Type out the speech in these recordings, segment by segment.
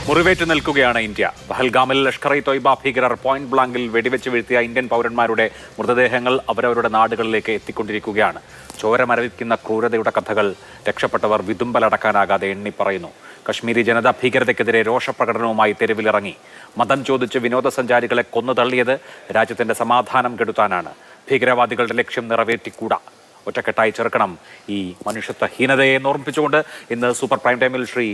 മുറിവേറ്റ് നിൽക്കുകയാണ് ഇന്ത്യ. പഹൽഗാമിൽ ലഷ്കർ-ഇ-തോയ്ബ ഭീകരർ പോയിന്റ് ബ്ലാങ്കിൽ വെടിവെച്ച് വീഴ്ത്തിയ ഇന്ത്യൻ പൗരന്മാരുടെ മൃതദേഹങ്ങൾ അവരവരുടെ നാടുകളിലേക്ക് എത്തിക്കൊണ്ടിരിക്കുകയാണ്. ചോരമരവിക്കുന്ന ക്രൂരതയുടെ കഥകൾ രക്ഷപ്പെട്ടവർ വിതുമ്പലടക്കാനാകാതെ എണ്ണിപ്പറയുന്നു. കശ്മീരി ജനത ഭീകരതയ്ക്കെതിരെ രോഷപ്രകടനവുമായി തെരുവിലിറങ്ങി. മതം ചോദിച്ച് വിനോദസഞ്ചാരികളെ കൊന്നു തള്ളിയത് രാജ്യത്തിന്റെ സമാധാനം കെടുത്താനാണ്. ഭീകരവാദികളുടെ ലക്ഷ്യം നിറവേറ്റിക്കൂടാ. ഒറ്റക്കെട്ടായി ചെറുക്കണം ഈ മനുഷ്യത്വഹീനതയെ ഓർമ്മിപ്പിച്ചുകൊണ്ട് ഇന്ന് സൂപ്പർ പ്രൈം ടൈമിൽ Shri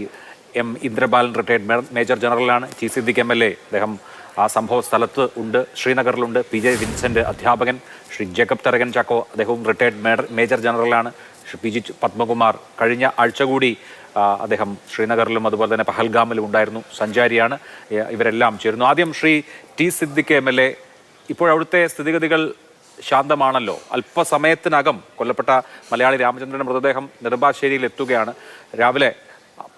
M Indrabalan retired major ജനറലാണ്. ടി സിദ്ദിഖ് MLA അദ്ദേഹം ആ സംഭവ സ്ഥലത്ത് ഉണ്ട്, ശ്രീനഗറിലുണ്ട്. PJ വിൻസെന്റ് അധ്യാപകൻ, ശ്രീ ജേക്കബ് തരകൻ ചാക്കോ അദ്ദേഹവും റിട്ടയർഡ് മേജർ ജനറലാണ്. ശ്രീ PG പത്മകുമാർ കഴിഞ്ഞ ആഴ്ച കൂടി അദ്ദേഹം ശ്രീനഗറിലും അതുപോലെ തന്നെ പഹൽഗാമിലും ഉണ്ടായിരുന്നു, സഞ്ചാരിയാണ്. ഇവരെല്ലാം ചേരുന്നു. ആദ്യം ശ്രീ ടി സിദ്ദിഖ് MLA, ഇപ്പോഴവിടുത്തെ സ്ഥിതിഗതികൾ ശാന്തമാണല്ലോ? അല്പസമയത്തിനകം കൊല്ലപ്പെട്ട മലയാളി രാമചന്ദ്രന്റെ മൃതദേഹം നെടുമ്പാശ്ശേരിയിൽ എത്തുകയാണ്. രാവിലെ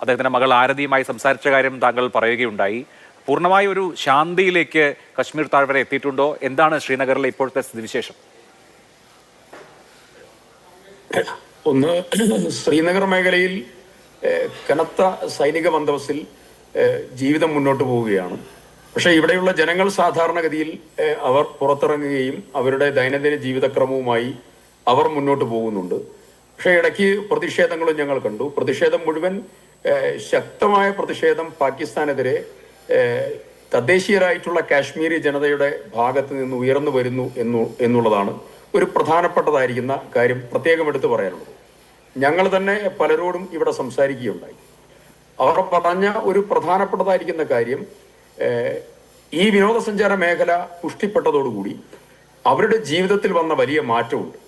അദ്ദേഹത്തിന്റെ മകൾ ആരതിയുമായി സംസാരിച്ച കാര്യം താങ്കൾ പറയുകയുണ്ടായി. പൂർണ്ണമായ ഒരു ശാന്തിയിലേക്ക് കശ്മീർ താഴ്വര എത്തിയിട്ടുണ്ടോ? എന്താണ് ശ്രീനഗറിലെ ഇപ്പോഴത്തെ സ്ഥിതിവിശേഷം? ഒന്ന്, ശ്രീനഗർ മേഖലയിൽ കനത്ത സൈനിക ബന്ദോബസ്തിൽ ജീവിതം മുന്നോട്ട് പോവുകയാണ്. പക്ഷെ ഇവിടെയുള്ള ജനങ്ങൾ സാധാരണഗതിയിൽ അവർ പുറത്തിറങ്ങുകയും അവരുടെ ദൈനംദിന ജീവിതക്രമവുമായി അവർ മുന്നോട്ട് പോകുന്നുണ്ട്. പക്ഷെ ഇടയ്ക്ക് പ്രതിഷേധങ്ങളും ഞങ്ങൾ കണ്ടു. പ്രതിഷേധം മുഴുവൻ ശക്തമായ പ്രതിഷേധം പാകിസ്ഥാനെതിരെ തദ്ദേശീയരായിട്ടുള്ള കാശ്മീരി ജനതയുടെ ഭാഗത്ത് നിന്ന് ഉയർന്നു വരുന്നു എന്നുള്ളതാണ് ഒരു പ്രധാനപ്പെട്ടതായിരിക്കുന്ന കാര്യം പ്രത്യേകം എടുത്തു പറയാനുള്ളത്. ഞങ്ങൾ തന്നെ പലരോടും ഇവിടെ സംസാരിക്കുകയുണ്ടായി. അവർ പറഞ്ഞ ഒരു പ്രധാനപ്പെട്ടതായിരിക്കുന്ന കാര്യം, ഈ വിനോദസഞ്ചാര മേഖല പുഷ്ടിപ്പെട്ടതോടുകൂടി അവരുടെ ജീവിതത്തിൽ വന്ന വലിയ മാറ്റമുണ്ട്.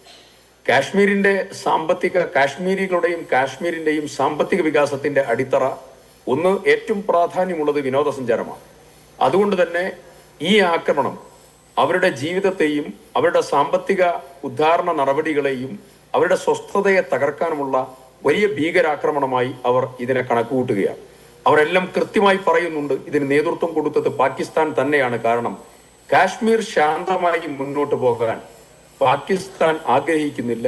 കാശ്മീരിന്റെയും സാമ്പത്തിക വികാസത്തിന്റെ അടിത്തറ ഒന്ന്, ഏറ്റവും പ്രാധാന്യമുള്ളത് വിനോദസഞ്ചാരമാണ്. അതുകൊണ്ട് തന്നെ ഈ ആക്രമണം അവരുടെ ജീവിതത്തെയും അവരുടെ സാമ്പത്തിക ഉദ്ധാരണ നടപടികളെയും അവരുടെ സ്വസ്ഥതയെ തകർക്കാനുമുള്ള വലിയ ഭീകരാക്രമണമായി അവർ ഇതിനെ കണക്കുകൂട്ടുകയാണ്. അവരെല്ലാം കൃത്യമായി പറയുന്നുണ്ട്, ഇതിന് നേതൃത്വം കൊടുത്തത് പാകിസ്ഥാൻ തന്നെയാണ്. കാരണം കാശ്മീർ ശാന്തമായി മുന്നോട്ട് പോകാൻ പാകിസ്ഥാൻ ആഗ്രഹിക്കുന്നില്ല.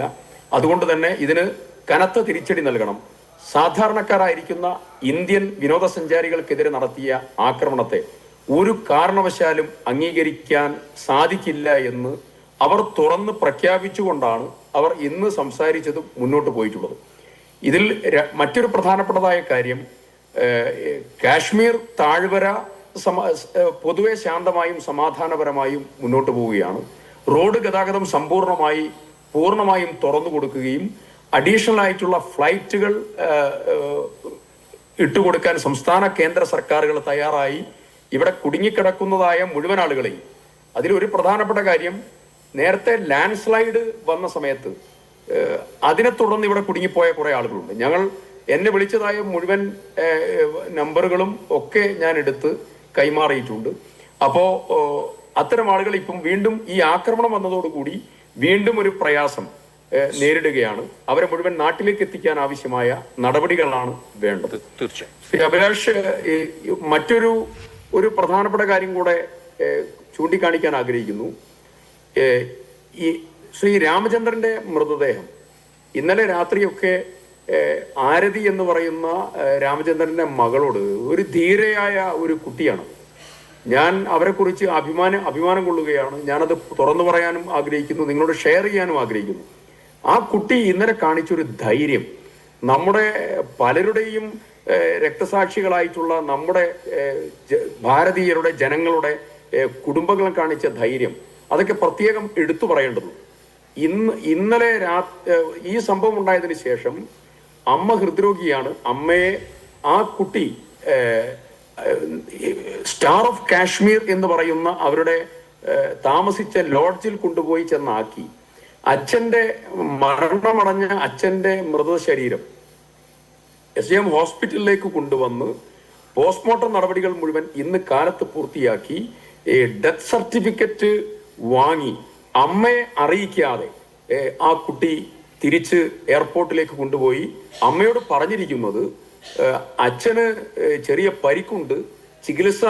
അതുകൊണ്ട് തന്നെ ഇതിന് കനത്ത തിരിച്ചടി നൽകണം. സാധാരണക്കാരായിരിക്കുന്ന ഇന്ത്യൻ വിനോദസഞ്ചാരികൾക്കെതിരെ നടത്തിയ ആക്രമണത്തെ ഒരു കാരണവശാലും അംഗീകരിക്കാൻ സാധിക്കില്ല എന്ന് അവർ തുറന്ന് പ്രഖ്യാപിച്ചുകൊണ്ടാണ് അവർ ഇന്ന് സംസാരിച്ചതും മുന്നോട്ട് പോയിട്ടുള്ളത്. ഇതിൽ മറ്റൊരു പ്രധാനപ്പെട്ടതായ കാര്യം, കാശ്മീർ താഴ്വര പൊതുവെ ശാന്തമായും സമാധാനപരമായും മുന്നോട്ട് പോവുകയാണ്. റോഡ് ഗതാഗതം പൂർണ്ണമായും തുറന്നു കൊടുക്കുകയും അഡീഷണൽ ആയിട്ടുള്ള ഫ്ലൈറ്റുകൾ ഇട്ടുകൊടുക്കാൻ സംസ്ഥാന കേന്ദ്ര സർക്കാരുകൾ തയ്യാറായി. ഇവിടെ കുടുങ്ങിക്കിടക്കുന്നതായ മുഴുവൻ ആളുകളെയും, അതിലൊരു പ്രധാനപ്പെട്ട കാര്യം, നേരത്തെ ലാൻഡ് സ്ലൈഡ് വന്ന സമയത്ത് അതിനെ തുടർന്ന് ഇവിടെ കുടുങ്ങിപ്പോയ കുറെ ആളുകളുണ്ട്. എന്നെ വിളിച്ചതായ മുഴുവൻ നമ്പറുകളും ഒക്കെ ഞാൻ എടുത്ത് കൈമാറിയിട്ടുണ്ട്. അപ്പോ അത്തരം ആളുകൾ ഇപ്പം വീണ്ടും ഈ ആക്രമണം വന്നതോടുകൂടി വീണ്ടും ഒരു പ്രയാസം നേരിടുകയാണ്. അവരെ മുഴുവൻ നാട്ടിലേക്ക് എത്തിക്കാൻ ആവശ്യമായ നടപടികളാണ് വേണ്ടത്. തീർച്ചയായും അഭിലാഷ്, മറ്റൊരു പ്രധാനപ്പെട്ട കാര്യം കൂടെ ചൂണ്ടിക്കാണിക്കാൻ ആഗ്രഹിക്കുന്നു. ഈ ശ്രീ രാമചന്ദ്രന്റെ മൃതദേഹം ഇന്നലെ രാത്രിയൊക്കെ ആരതി എന്ന് പറയുന്ന രാമചന്ദ്രന്റെ മകളോട്, ഒരു ധീരയായ ഒരു കുട്ടിയാണ്, ഞാൻ അവരെക്കുറിച്ച് അഭിമാനം കൊള്ളുകയാണ്. ഞാനത് തുറന്നു പറയാനും ആഗ്രഹിക്കുന്നു, നിങ്ങളോട് ഷെയർ ചെയ്യാനും ആഗ്രഹിക്കുന്നു. ആ കുട്ടി ഇന്നലെ കാണിച്ചൊരു ധൈര്യം, നമ്മുടെ പലരുടെയും രക്തസാക്ഷികളായിട്ടുള്ള നമ്മുടെ ഭാരതീയരുടെ ജനങ്ങളുടെ കുടുംബങ്ങൾ കാണിച്ച ധൈര്യം, അതൊക്കെ പ്രത്യേകം എടുത്തു പറയേണ്ടതുണ്ട്. ഇന്നലെ ഈ സംഭവം ഉണ്ടായതിനു ശേഷം അമ്മ ഹൃദ്രോഗിയാണ്. അമ്മയെ ആ കുട്ടി സ്റ്റാർ ഓഫ് കാശ്മീർ എന്ന് പറയുന്ന അവരുടെ താമസിച്ച ലോഡ്ജിൽ കൊണ്ടുപോയി ചെന്നാക്കി. മരണമടഞ്ഞ അച്ഛന്റെ മൃതശരീരം SJM ഹോസ്പിറ്റലിലേക്ക് കൊണ്ടുവന്ന് പോസ്റ്റ്മോർട്ടം നടപടികൾ മുഴുവൻ ഇന്ന് കാലത്ത് പൂർത്തിയാക്കി ഡെത്ത് സർട്ടിഫിക്കറ്റ് വാങ്ങി അമ്മയെ അറിയിക്കാതെ ആ കുട്ടി തിരിച്ച് എയർപോർട്ടിലേക്ക് കൊണ്ടുപോയി. അമ്മയോട് പറഞ്ഞിരിക്കുന്നത്, അച്ഛന് ചെറിയ പരിക്കുണ്ട്, ചികിത്സ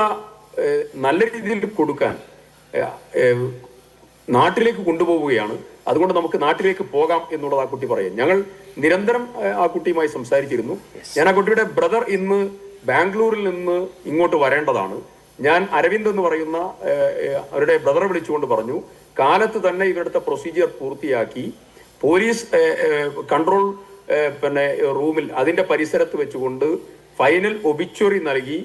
നല്ല രീതിയിൽ കൊടുക്കാൻ നാട്ടിലേക്ക് കൊണ്ടുപോവുകയാണ്, അതുകൊണ്ട് നമുക്ക് നാട്ടിലേക്ക് പോകാം എന്നുള്ളത് ആ കുട്ടി പറയും. ഞങ്ങൾ നിരന്തരം ആ കുട്ടിയുമായി സംസാരിച്ചിരുന്നു. ഞാൻ ആ കുട്ടിയുടെ ബ്രദർ ഇന്ന് ബാംഗ്ലൂരിൽ നിന്ന് ഇങ്ങോട്ട് വരേണ്ടതാണ്. ഞാൻ അരവിന്ദ് എന്ന് പറയുന്ന അവരുടെ ബ്രദറെ വിളിച്ചുകൊണ്ട് പറഞ്ഞു, കാലത്ത് തന്നെ ഇവരുടെ പ്രൊസീജിയർ പൂർത്തിയാക്കി പോലീസ് കൺട്രോൾ റൂമിൽ അതിന്റെ പരിസരത്ത് വെച്ചുകൊണ്ട് ഫൈനൽ ഒബിച്വറി നൽകി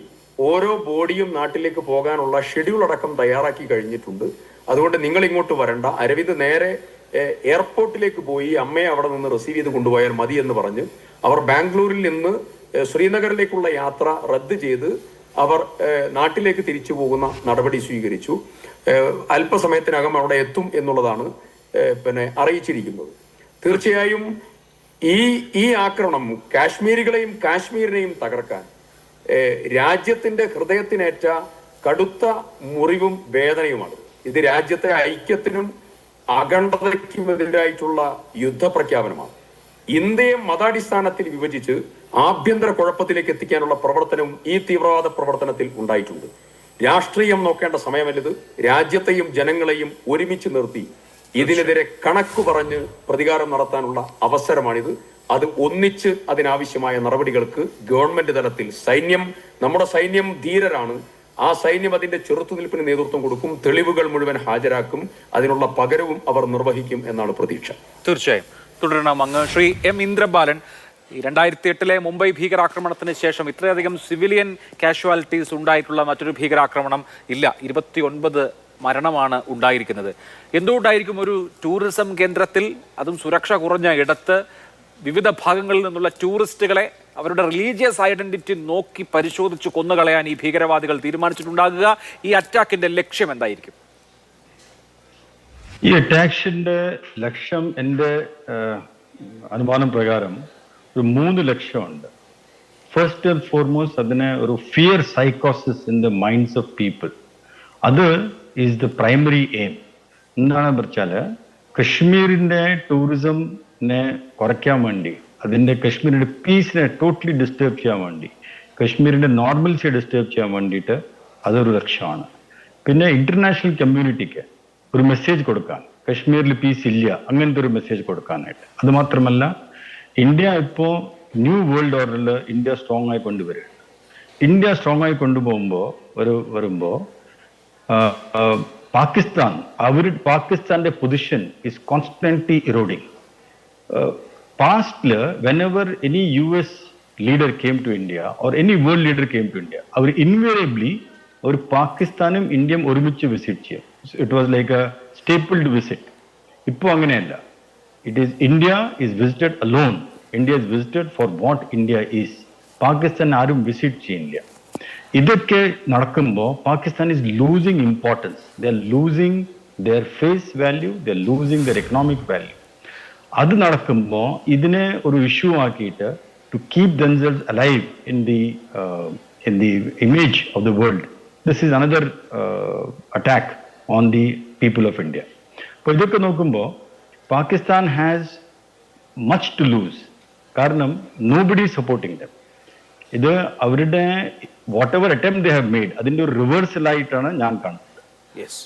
ഓരോ ബോഡിയും നാട്ടിലേക്ക് പോകാനുള്ള ഷെഡ്യൂൾ അടക്കം തയ്യാറാക്കി കഴിഞ്ഞിട്ടുണ്ട്. അതുകൊണ്ട് നിങ്ങൾ ഇങ്ങോട്ട് വരണ്ട, അരവിന്ദ് നേരെ എയർപോർട്ടിലേക്ക് പോയി അമ്മയെ അവിടെ നിന്ന് റിസീവ് ചെയ്ത് കൊണ്ടുപോയാൽ മതി എന്ന് പറഞ്ഞ് അവർ ബാംഗ്ലൂരിൽ നിന്ന് ശ്രീനഗറിലേക്കുള്ള യാത്ര റദ്ദ് ചെയ്ത് അവർ നാട്ടിലേക്ക് തിരിച്ചു പോകുന്ന നടപടി സ്വീകരിച്ചു. അല്പസമയത്തിനകം അവിടെ എത്തും എന്നുള്ളതാണ് അറിയിച്ചിരിക്കുന്നത്. തീർച്ചയായും ഈ ആക്രമണം കാശ്മീരികളെയും കാശ്മീരിനെയും തകർക്കാൻ രാജ്യത്തിന്റെ ഹൃദയത്തിനേറ്റ കടുത്ത മുറിവും വേദനയുമാണ്. ഇത് രാജ്യത്തെ ഐക്യത്തിനും അഖണ്ഡതയ്ക്കുമെതിരായിട്ടുള്ള യുദ്ധപ്രഖ്യാപനമാണ്. ഇന്ത്യയെ മതാടിസ്ഥാനത്തിൽ വിഭജിച്ച് ആഭ്യന്തര കുഴപ്പത്തിലേക്ക് എത്തിക്കാനുള്ള പ്രവർത്തനവും ഈ തീവ്രവാദ പ്രവർത്തനത്തിൽ ഉണ്ടായിട്ടുണ്ട്. രാഷ്ട്രീയം നോക്കേണ്ട സമയമല്ലത്. രാജ്യത്തെയും ജനങ്ങളെയും ഒരുമിച്ച് നിർത്തി ഇതിനെതിരെ കണക്കു പറഞ്ഞ് പ്രതികാരം നടത്താനുള്ള അവസരമാണിത്. അത് ഒന്നിച്ച് അതിനാവശ്യമായ നടപടികൾക്ക് ഗവൺമെന്റ് തലത്തിൽ നമ്മുടെ സൈന്യം ധീരരാണ്. ആ സൈന്യം അതിന്റെ ചെറുത്തുനിൽപ്പിന് നേതൃത്വം കൊടുക്കും, തെളിവുകൾ മുഴുവൻ ഹാജരാക്കും, അതിനുള്ള പകരവും അവർ നിർവഹിക്കും എന്നാണ് പ്രതീക്ഷ. തീർച്ചയായും തുടരണം. അങ്ങ് ശ്രീ എം ഇന്ദ്രബാലൻ, 2008 മുംബൈ ഭീകരാക്രമണത്തിന് ശേഷം ഇത്രയധികം സിവിലിയൻ കാഷ്വാലിറ്റീസ് ഉണ്ടായിട്ടുള്ള മറ്റൊരു ഭീകരാക്രമണം ഇല്ല. 29 മരണമാണ് ഉണ്ടായിരിക്കുന്നത്. എന്തുകൊണ്ടായിരിക്കും ഒരു ടൂറിസം കേന്ദ്രത്തിൽ, അതും സുരക്ഷ കുറഞ്ഞ ഇടത്ത്, വിവിധ ഭാഗങ്ങളിൽ നിന്നുള്ള ടൂറിസ്റ്റുകളെ അവരുടെ റിലീജിയസ് ഐഡന്റിറ്റി നോക്കി പരിശോധിച്ച് കൊന്നുകളയാൻ ഈ ഭീകരവാദികൾ തീരുമാനിച്ചിട്ടുണ്ടാകുക? ഈ അറ്റാക്കിന്റെ ലക്ഷ്യം എന്തായിരിക്കും? ഈ അറ്റാക്കിന്റെ ലക്ഷ്യം എൻ്റെ അനുമാനം പ്രകാരം ഒരു 3 ലക്ഷ്യമുണ്ട്. ഫസ്റ്റ് ആൻഡ് ഫോർമോസ്റ്റ് അതിനെ ഒരു ഫിയർ സൈക്കോസിസ് in the minds of people. അത് ഈസ് ദ പ്രൈമറി എയിം. എന്താണെന്ന് വെച്ചാൽ കശ്മീരിൻ്റെ ടൂറിസത്തിനെ കുറയ്ക്കാൻ വേണ്ടി, അതിൻ്റെ കശ്മീരിൻ്റെ പീസിനെ ടോട്ടലി ഡിസ്റ്റർബ് ചെയ്യാൻ വേണ്ടി, കശ്മീരിൻ്റെ നോർമൽസിയെ ഡിസ്റ്റർബ് ചെയ്യാൻ വേണ്ടിയിട്ട് അതൊരു ലക്ഷ്യമാണ്. പിന്നെ ഇന്റർനാഷണൽ കമ്മ്യൂണിറ്റിക്ക് ഒരു മെസ്സേജ് കൊടുക്കാൻ, കശ്മീരിൽ പീസ് ഇല്ല, അങ്ങനത്തെ ഒരു മെസ്സേജ് കൊടുക്കാനായിട്ട്. അതുമാത്രമല്ല, ഇന്ത്യ ഇപ്പോൾ ന്യൂ വേൾഡ് ഓർഡറിൽ ഇന്ത്യ സ്ട്രോങ് ആയി കൊണ്ടുവരികയാണ്. ഇന്ത്യ സ്ട്രോങ് ആയി വരുമ്പോൾ പാകിസ്ഥാന്റെ പൊസിഷൻ ഈസ് കോൺസ്റ്റന്റ്ലി ഇറോഡിങ്. പാസ്റ്റില് whenever any US leader came to India or any world leader came to India, അവർ ഇൻവേരിയബ്ലി ഒരു പാകിസ്ഥാനും ഇന്ത്യയും ഒരുമിച്ച് വിസിറ്റ് ചെയ്യും. It was like a stapled visit. ഇപ്പോൾ അങ്ങനെയല്ല. India is visited alone. India is visited for what India is. Pakistan ആരും visit ചെയ്യില്ല. ഇതൊക്കെ നടക്കുമ്പോൾ Pakistan is losing importance. They are losing their face value, they are losing their economic value. അത് നടക്കുമ്പോൾ ഇതിനെ ഒരു ഇഷ്യൂ ആക്കിയിട്ട് to keep themselves alive in the image of the world, this is another attack on the people of India. അപ്പോൾ ഇതൊക്കെ നോക്കുമ്പോൾ Pakistan has much to lose. കാരണം nobody is supporting them. ഇത് അവരുടെ whatever attempt they have made അതിൻ്റെ ഒരു റിവേഴ്സലായിട്ടാണ് ഞാൻ കാണുന്നത്. യെസ്.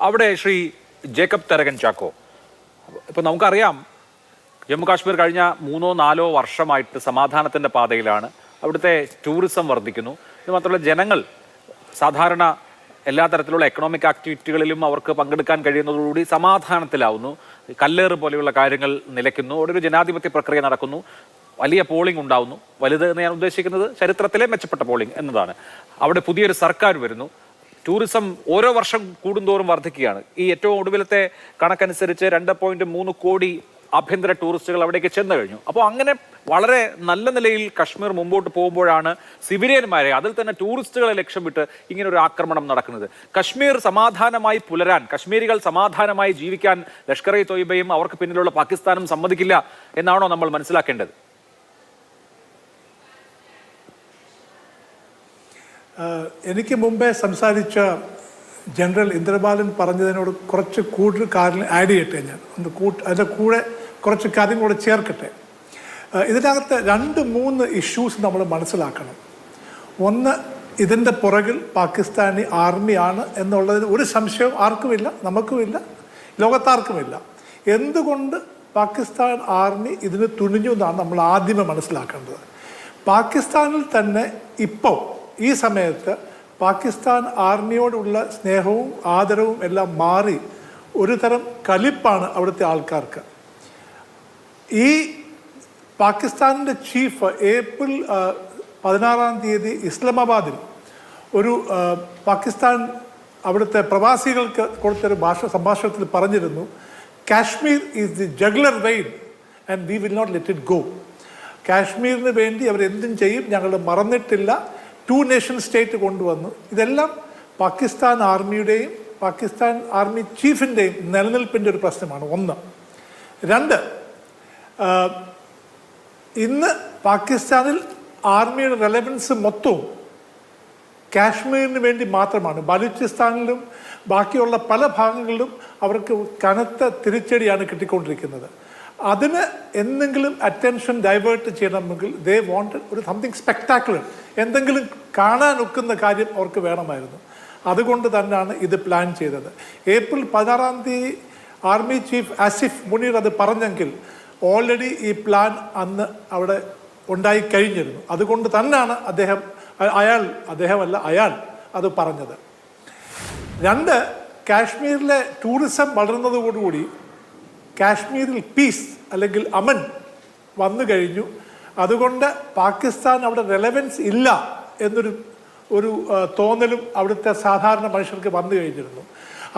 അവിടെ ശ്രീ ജേക്കബ് തരകൻ ചാക്കോ, ഇപ്പോൾ നമുക്കറിയാം ജമ്മു കാശ്മീർ കഴിഞ്ഞ 3-4 വർഷമായിട്ട് സമാധാനത്തിൻ്റെ പാതയിലാണ്. അവിടുത്തെ ടൂറിസം വർദ്ധിക്കുന്നു. ഇത് മാത്രമല്ല, ജനങ്ങൾ സാധാരണ എല്ലാ തരത്തിലുള്ള എക്കണോമിക് ആക്ടിവിറ്റികളിലും അവർക്ക് പങ്കെടുക്കാൻ കഴിയുന്നതോടുകൂടി സമാധാനത്തിലാവുന്നു. കല്ലേറ് പോലെയുള്ള കാര്യങ്ങൾ നിലയ്ക്കുന്നു. അവിടെ ഒരു ജനാധിപത്യ പ്രക്രിയ നടക്കുന്നു. വലിയ പോളിംഗ് ഉണ്ടാവുന്നു. വലുത് എന്ന് ഞാൻ ഉദ്ദേശിക്കുന്നത് ചരിത്രത്തിലെ മെച്ചപ്പെട്ട പോളിംഗ് എന്നതാണ്. അവിടെ പുതിയൊരു സർക്കാർ വരുന്നു. ടൂറിസം ഓരോ വർഷം കൂടുന്തോറും വർദ്ധിക്കുകയാണ്. ഈ ഏറ്റവും ഒടുവിലത്തെ കണക്കനുസരിച്ച് 2.3 കോടി ആഭ്യന്തര ടൂറിസ്റ്റുകൾ അവിടേക്ക് ചെന്നു കഴിഞ്ഞു. അപ്പോൾ അങ്ങനെ വളരെ നല്ല നിലയിൽ കശ്മീർ മുമ്പോട്ട് പോകുമ്പോഴാണ് സിവിലിയന്മാരെ, അതിൽ തന്നെ ടൂറിസ്റ്റുകളെ ലക്ഷ്യം വിട്ട് ഇങ്ങനെ ഒരു ആക്രമണം നടക്കുന്നത്. കശ്മീർ സമാധാനമായി പുലരാൻ, കശ്മീരികൾ സമാധാനമായി ജീവിക്കാൻ ലഷ്കർ ഇ തൊയ്ബയും അവർക്ക് പിന്നിലുള്ള പാകിസ്ഥാനും സമ്മതിക്കില്ല എന്നാണോ നമ്മൾ മനസ്സിലാക്കേണ്ടത്? എനിക്ക് മുമ്പേ സംസാരിച്ച ജനറൽ ഇന്ദ്രബാലൻ പറഞ്ഞതിനോട് കുറച്ച് കൂടുതൽ കാര്യം ആഡ് ചെയ്യട്ടെ. ഞാൻ അതിൻ്റെ കൂടെ കുറച്ച് കാര്യം കൂടെ ചേർക്കട്ടെ. ഇതിനകത്ത് 2-3 ഇഷ്യൂസ് നമ്മൾ മനസ്സിലാക്കണം. ഒന്ന്, ഇതിൻ്റെ പുറകിൽ പാകിസ്ഥാനി ആർമിയാണ് എന്നുള്ളതിന് ഒരു സംശയവും ആർക്കുമില്ല, നമുക്കുമില്ല, ലോകത്താർക്കുമില്ല. എന്തുകൊണ്ട് പാകിസ്ഥാൻ ആർമി ഇതിന് തുനിഞ്ഞു എന്നാണ് നമ്മൾ ആദ്യമേ മനസ്സിലാക്കേണ്ടത്. പാകിസ്ഥാനിൽ തന്നെ ഇപ്പോൾ ഈ സമയത്ത് പാകിസ്ഥാൻ ആർമിയോടുള്ള സ്നേഹവും ആദരവും എല്ലാം മാറി ഒരു തരം കലിപ്പാണ് അവിടുത്തെ ആൾക്കാർക്ക്. ഈ പാകിസ്ഥാനിൻ്റെ ചീഫ് ഏപ്രിൽ 16 ഇസ്ലാമാബാദിൽ ഒരു പാകിസ്ഥാൻ അവിടുത്തെ പ്രവാസികൾക്ക് കൊടുത്തൊരു സംഭാഷണത്തിൽ പറഞ്ഞിരുന്നു, Kashmir is the jugular vein and we will not let it go. കാശ്മീരിന് വേണ്ടി അവരെന്തും ചെയ്യും, ഞങ്ങൾ മറന്നിട്ടില്ല. 2 നേഷൻ സ്റ്റേറ്റ് കൊണ്ടുവന്നു. ഇതെല്ലാം പാകിസ്ഥാൻ ആർമിയുടെയും പാകിസ്ഥാൻ ആർമി ചീഫിൻ്റെയും നിലനിൽപ്പിൻ്റെ ഒരു പ്രശ്നമാണ്. 1. 2, ഇന്ന് പാകിസ്ഥാനിൽ ആർമിയുടെ റെലവൻസ് മൊത്തവും കാശ്മീരിന് വേണ്ടി മാത്രമാണ്. ബലൂചിസ്ഥാനിലും ബാക്കിയുള്ള പല ഭാഗങ്ങളിലും അവർക്ക് കനത്ത തിരിച്ചടിയാണ് കിട്ടിക്കൊണ്ടിരിക്കുന്നത്. അതിന് എന്തെങ്കിലും അറ്റൻഷൻ ഡൈവേർട്ട് ചെയ്യണമെങ്കിൽ ദേ വാണ്ട് ഒരു സംതിങ് സ്പെക്ടാക്കുലർ, എന്തെങ്കിലും കാണാൻ ഒക്കുന്ന കാര്യം അവർക്ക് വേണമായിരുന്നു. അതുകൊണ്ട് തന്നെയാണ് ഇത് പ്ലാൻ ചെയ്തത്. April 16 army chief Asif Munir അത് പറഞ്ഞെങ്കിൽ ഓൾറെഡി ഈ പ്ലാൻ അന്ന് അവിടെ ഉണ്ടായി കഴിഞ്ഞിരുന്നു. അതുകൊണ്ട് തന്നെയാണ് അയാൾ അത് പറഞ്ഞത്. 2, കാശ്മീരിലെ ടൂറിസം വളർന്നതോടുകൂടി കാശ്മീരിൽ പീസ് അല്ലെങ്കിൽ അമൻ വന്നു കഴിഞ്ഞു. അതുകൊണ്ട് പാകിസ്ഥാൻ അവിടെ റെലവൻസ് ഇല്ല എന്നൊരു തോന്നലും അവിടുത്തെ സാധാരണ മനുഷ്യർക്ക് വന്നു കഴിഞ്ഞിരുന്നു.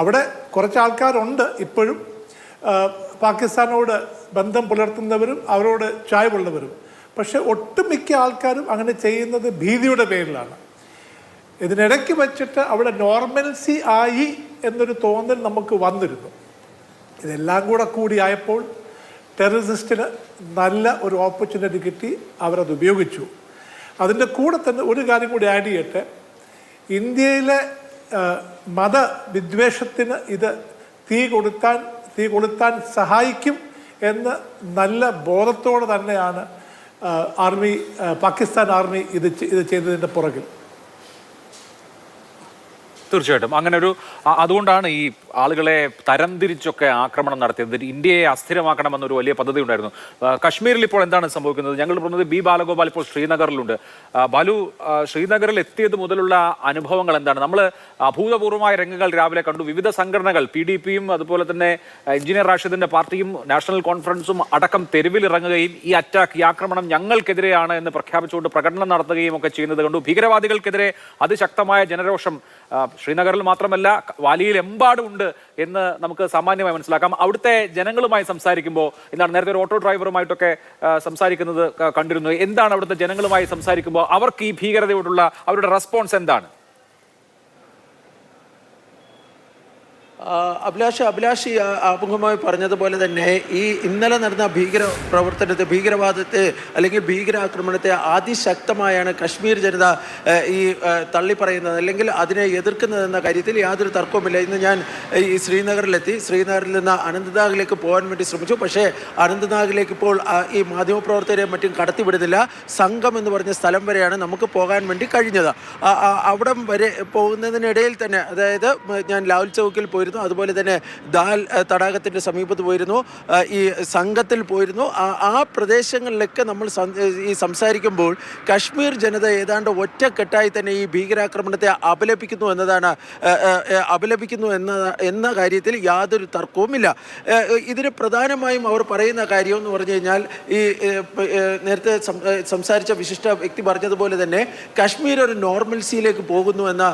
അവിടെ കുറച്ച് ആൾക്കാരുണ്ട് ഇപ്പോഴും പാകിസ്ഥാനോട് ബന്ധം പുലർത്തുന്നവരും അവരോട് ചായ്വുള്ളവരും. പക്ഷെ ഒട്ടുമിക്ക ആൾക്കാരും അങ്ങനെ ചെയ്യുന്നത് ഭീതിയുടെ പേരിലാണ്. ഇതിനിടയ്ക്ക് വെച്ചിട്ട് അവിടെ നോർമൽസി ആയി എന്നൊരു തോന്നൽ നമുക്ക് വന്നിരുന്നു. ഇതെല്ലാം കൂടിയായപ്പോൾ ടെററിസ്റ്റിന് നല്ല ഒരു ഓപ്പർച്യൂണിറ്റി കിട്ടി, അവരത് ഉപയോഗിച്ചു. അതിൻ്റെ കൂടെ തന്നെ ഒരു കാര്യം കൂടി ആഡ് ചെയ്യട്ടെ, ഇന്ത്യയിലെ മതവിദ്വേഷത്തിന് ഇത് തീ കൊളുത്താൻ സഹായിക്കും എന്ന് നല്ല ബോധത്തോടെ തന്നെയാണ് പാകിസ്ഥാൻ ആർമി ഇത് ചെയ്തതിൻ്റെ പുറകിൽ. തീർച്ചയായിട്ടും അതുകൊണ്ടാണ് ഈ ആളുകളെ തരംതിരിച്ചൊക്കെ ആക്രമണം നടത്തിയത്. ഇന്ത്യയെ അസ്ഥിരമാക്കണമെന്നൊരു വലിയ പദ്ധതി ഉണ്ടായിരുന്നു. കശ്മീരിൽ ഇപ്പോൾ എന്താണ് സംഭവിക്കുന്നത്? ഞങ്ങൾ പറഞ്ഞത് ബി ബാലഗോപാൽ ഇപ്പോൾ ശ്രീനഗറിലുണ്ട്. ബാലു, ശ്രീനഗറിൽ എത്തിയത് മുതലുള്ള അനുഭവങ്ങൾ എന്താണ്? നമ്മൾ അഭൂതപൂർവമായ രംഗങ്ങൾ രാവിലെ കണ്ടു. വിവിധ സംഘടനകൾ PDPയും അതുപോലെ തന്നെ എഞ്ചിനീയർ റാഷിദിന്റെ പാർട്ടിയും നാഷണൽ കോൺഫറൻസും അടക്കം തെരുവിലിറങ്ങുകയും ഈ ആക്രമണം ഞങ്ങൾക്കെതിരെയാണ് എന്ന് പ്രഖ്യാപിച്ചുകൊണ്ട് പ്രകടനം നടത്തുകയും ഒക്കെ ചെയ്യുന്നത് കണ്ടു. ഭീകരവാദികൾക്കെതിരെ അതിശക്തമായ ജനരോഷം ശ്രീനഗറിൽ മാത്രമല്ല വാലിയിൽ എമ്പാടും ഉണ്ട് എന്ന് നമുക്ക് സാമാന്യമായി മനസ്സിലാക്കാം. അവിടുത്തെ ജനങ്ങളുമായി സംസാരിക്കുമ്പോൾ എന്താണ്, നേരത്തെ ഒരു ഓട്ടോ ഡ്രൈവറുമായിട്ടൊക്കെ സംസാരിക്കുന്നത് കണ്ടിരുന്നു. എന്താണ് അവിടുത്തെ ജനങ്ങളുമായി സംസാരിക്കുമ്പോൾ അവർക്ക് ഈ ഭീകരതയോടുള്ള അവരുടെ റെസ്പോൺസ് എന്താണ്? അഭിലാഷ് ആമുഖമായി പറഞ്ഞതുപോലെ തന്നെ ഈ ഇന്നലെ നടന്ന ഭീകരവാദത്തെ അല്ലെങ്കിൽ ഭീകരാക്രമണത്തെ അതിശക്തമായാണ് കശ്മീർ ജനത ഈ തള്ളിപ്പറയുന്നത് അല്ലെങ്കിൽ അതിനെ എതിർക്കുന്നതെന്ന കാര്യത്തിൽ യാതൊരു തർക്കവുമില്ല. ഇന്ന് ഞാൻ ഈ ശ്രീനഗറിലെത്തി. ശ്രീനഗറിൽ നിന്ന് അനന്ത്നാഗിലേക്ക് പോകാൻ വേണ്ടി ശ്രമിച്ചു. പക്ഷേ അനന്ത്നാഗിലേക്ക് ഇപ്പോൾ ഈ മാധ്യമപ്രവർത്തകരെ മറ്റും കടത്തിവിടുന്നില്ല. സംഘം എന്ന് പറഞ്ഞ സ്ഥലം വരെയാണ് നമുക്ക് പോകാൻ വേണ്ടി കഴിഞ്ഞത്. അവിടം വരെ പോകുന്നതിനിടയിൽ തന്നെ, അതായത് ഞാൻ ലാൽ ചൗക്കിൽ പോയിരുന്നു, അതുപോലെ തന്നെ ദാൽ തടാകത്തിൻ്റെ സമീപത്ത് പോയിരുന്നു, ഈ സംഘത്തിൽ പോയിരുന്നു. ആ പ്രദേശങ്ങളിലൊക്കെ നമ്മൾ ഈ സംസാരിക്കുമ്പോൾ കശ്മീർ ജനത ഏതാണ്ട് ഒറ്റക്കെട്ടായി തന്നെ ഈ ഭീകരാക്രമണത്തെ അപലപിക്കുന്നു എന്ന കാര്യത്തിൽ യാതൊരു തർക്കവുമില്ല. ഇതിന് പ്രധാനമായും അവർ പറയുന്ന കാര്യം എന്ന് പറഞ്ഞു കഴിഞ്ഞാൽ ഈ നേരത്തെ സംസാരിച്ച വിശിഷ്ട വ്യക്തി പറഞ്ഞതുപോലെ തന്നെ കശ്മീർ ഒരു നോർമൽസിയിലേക്ക് പോകുന്നു എന്ന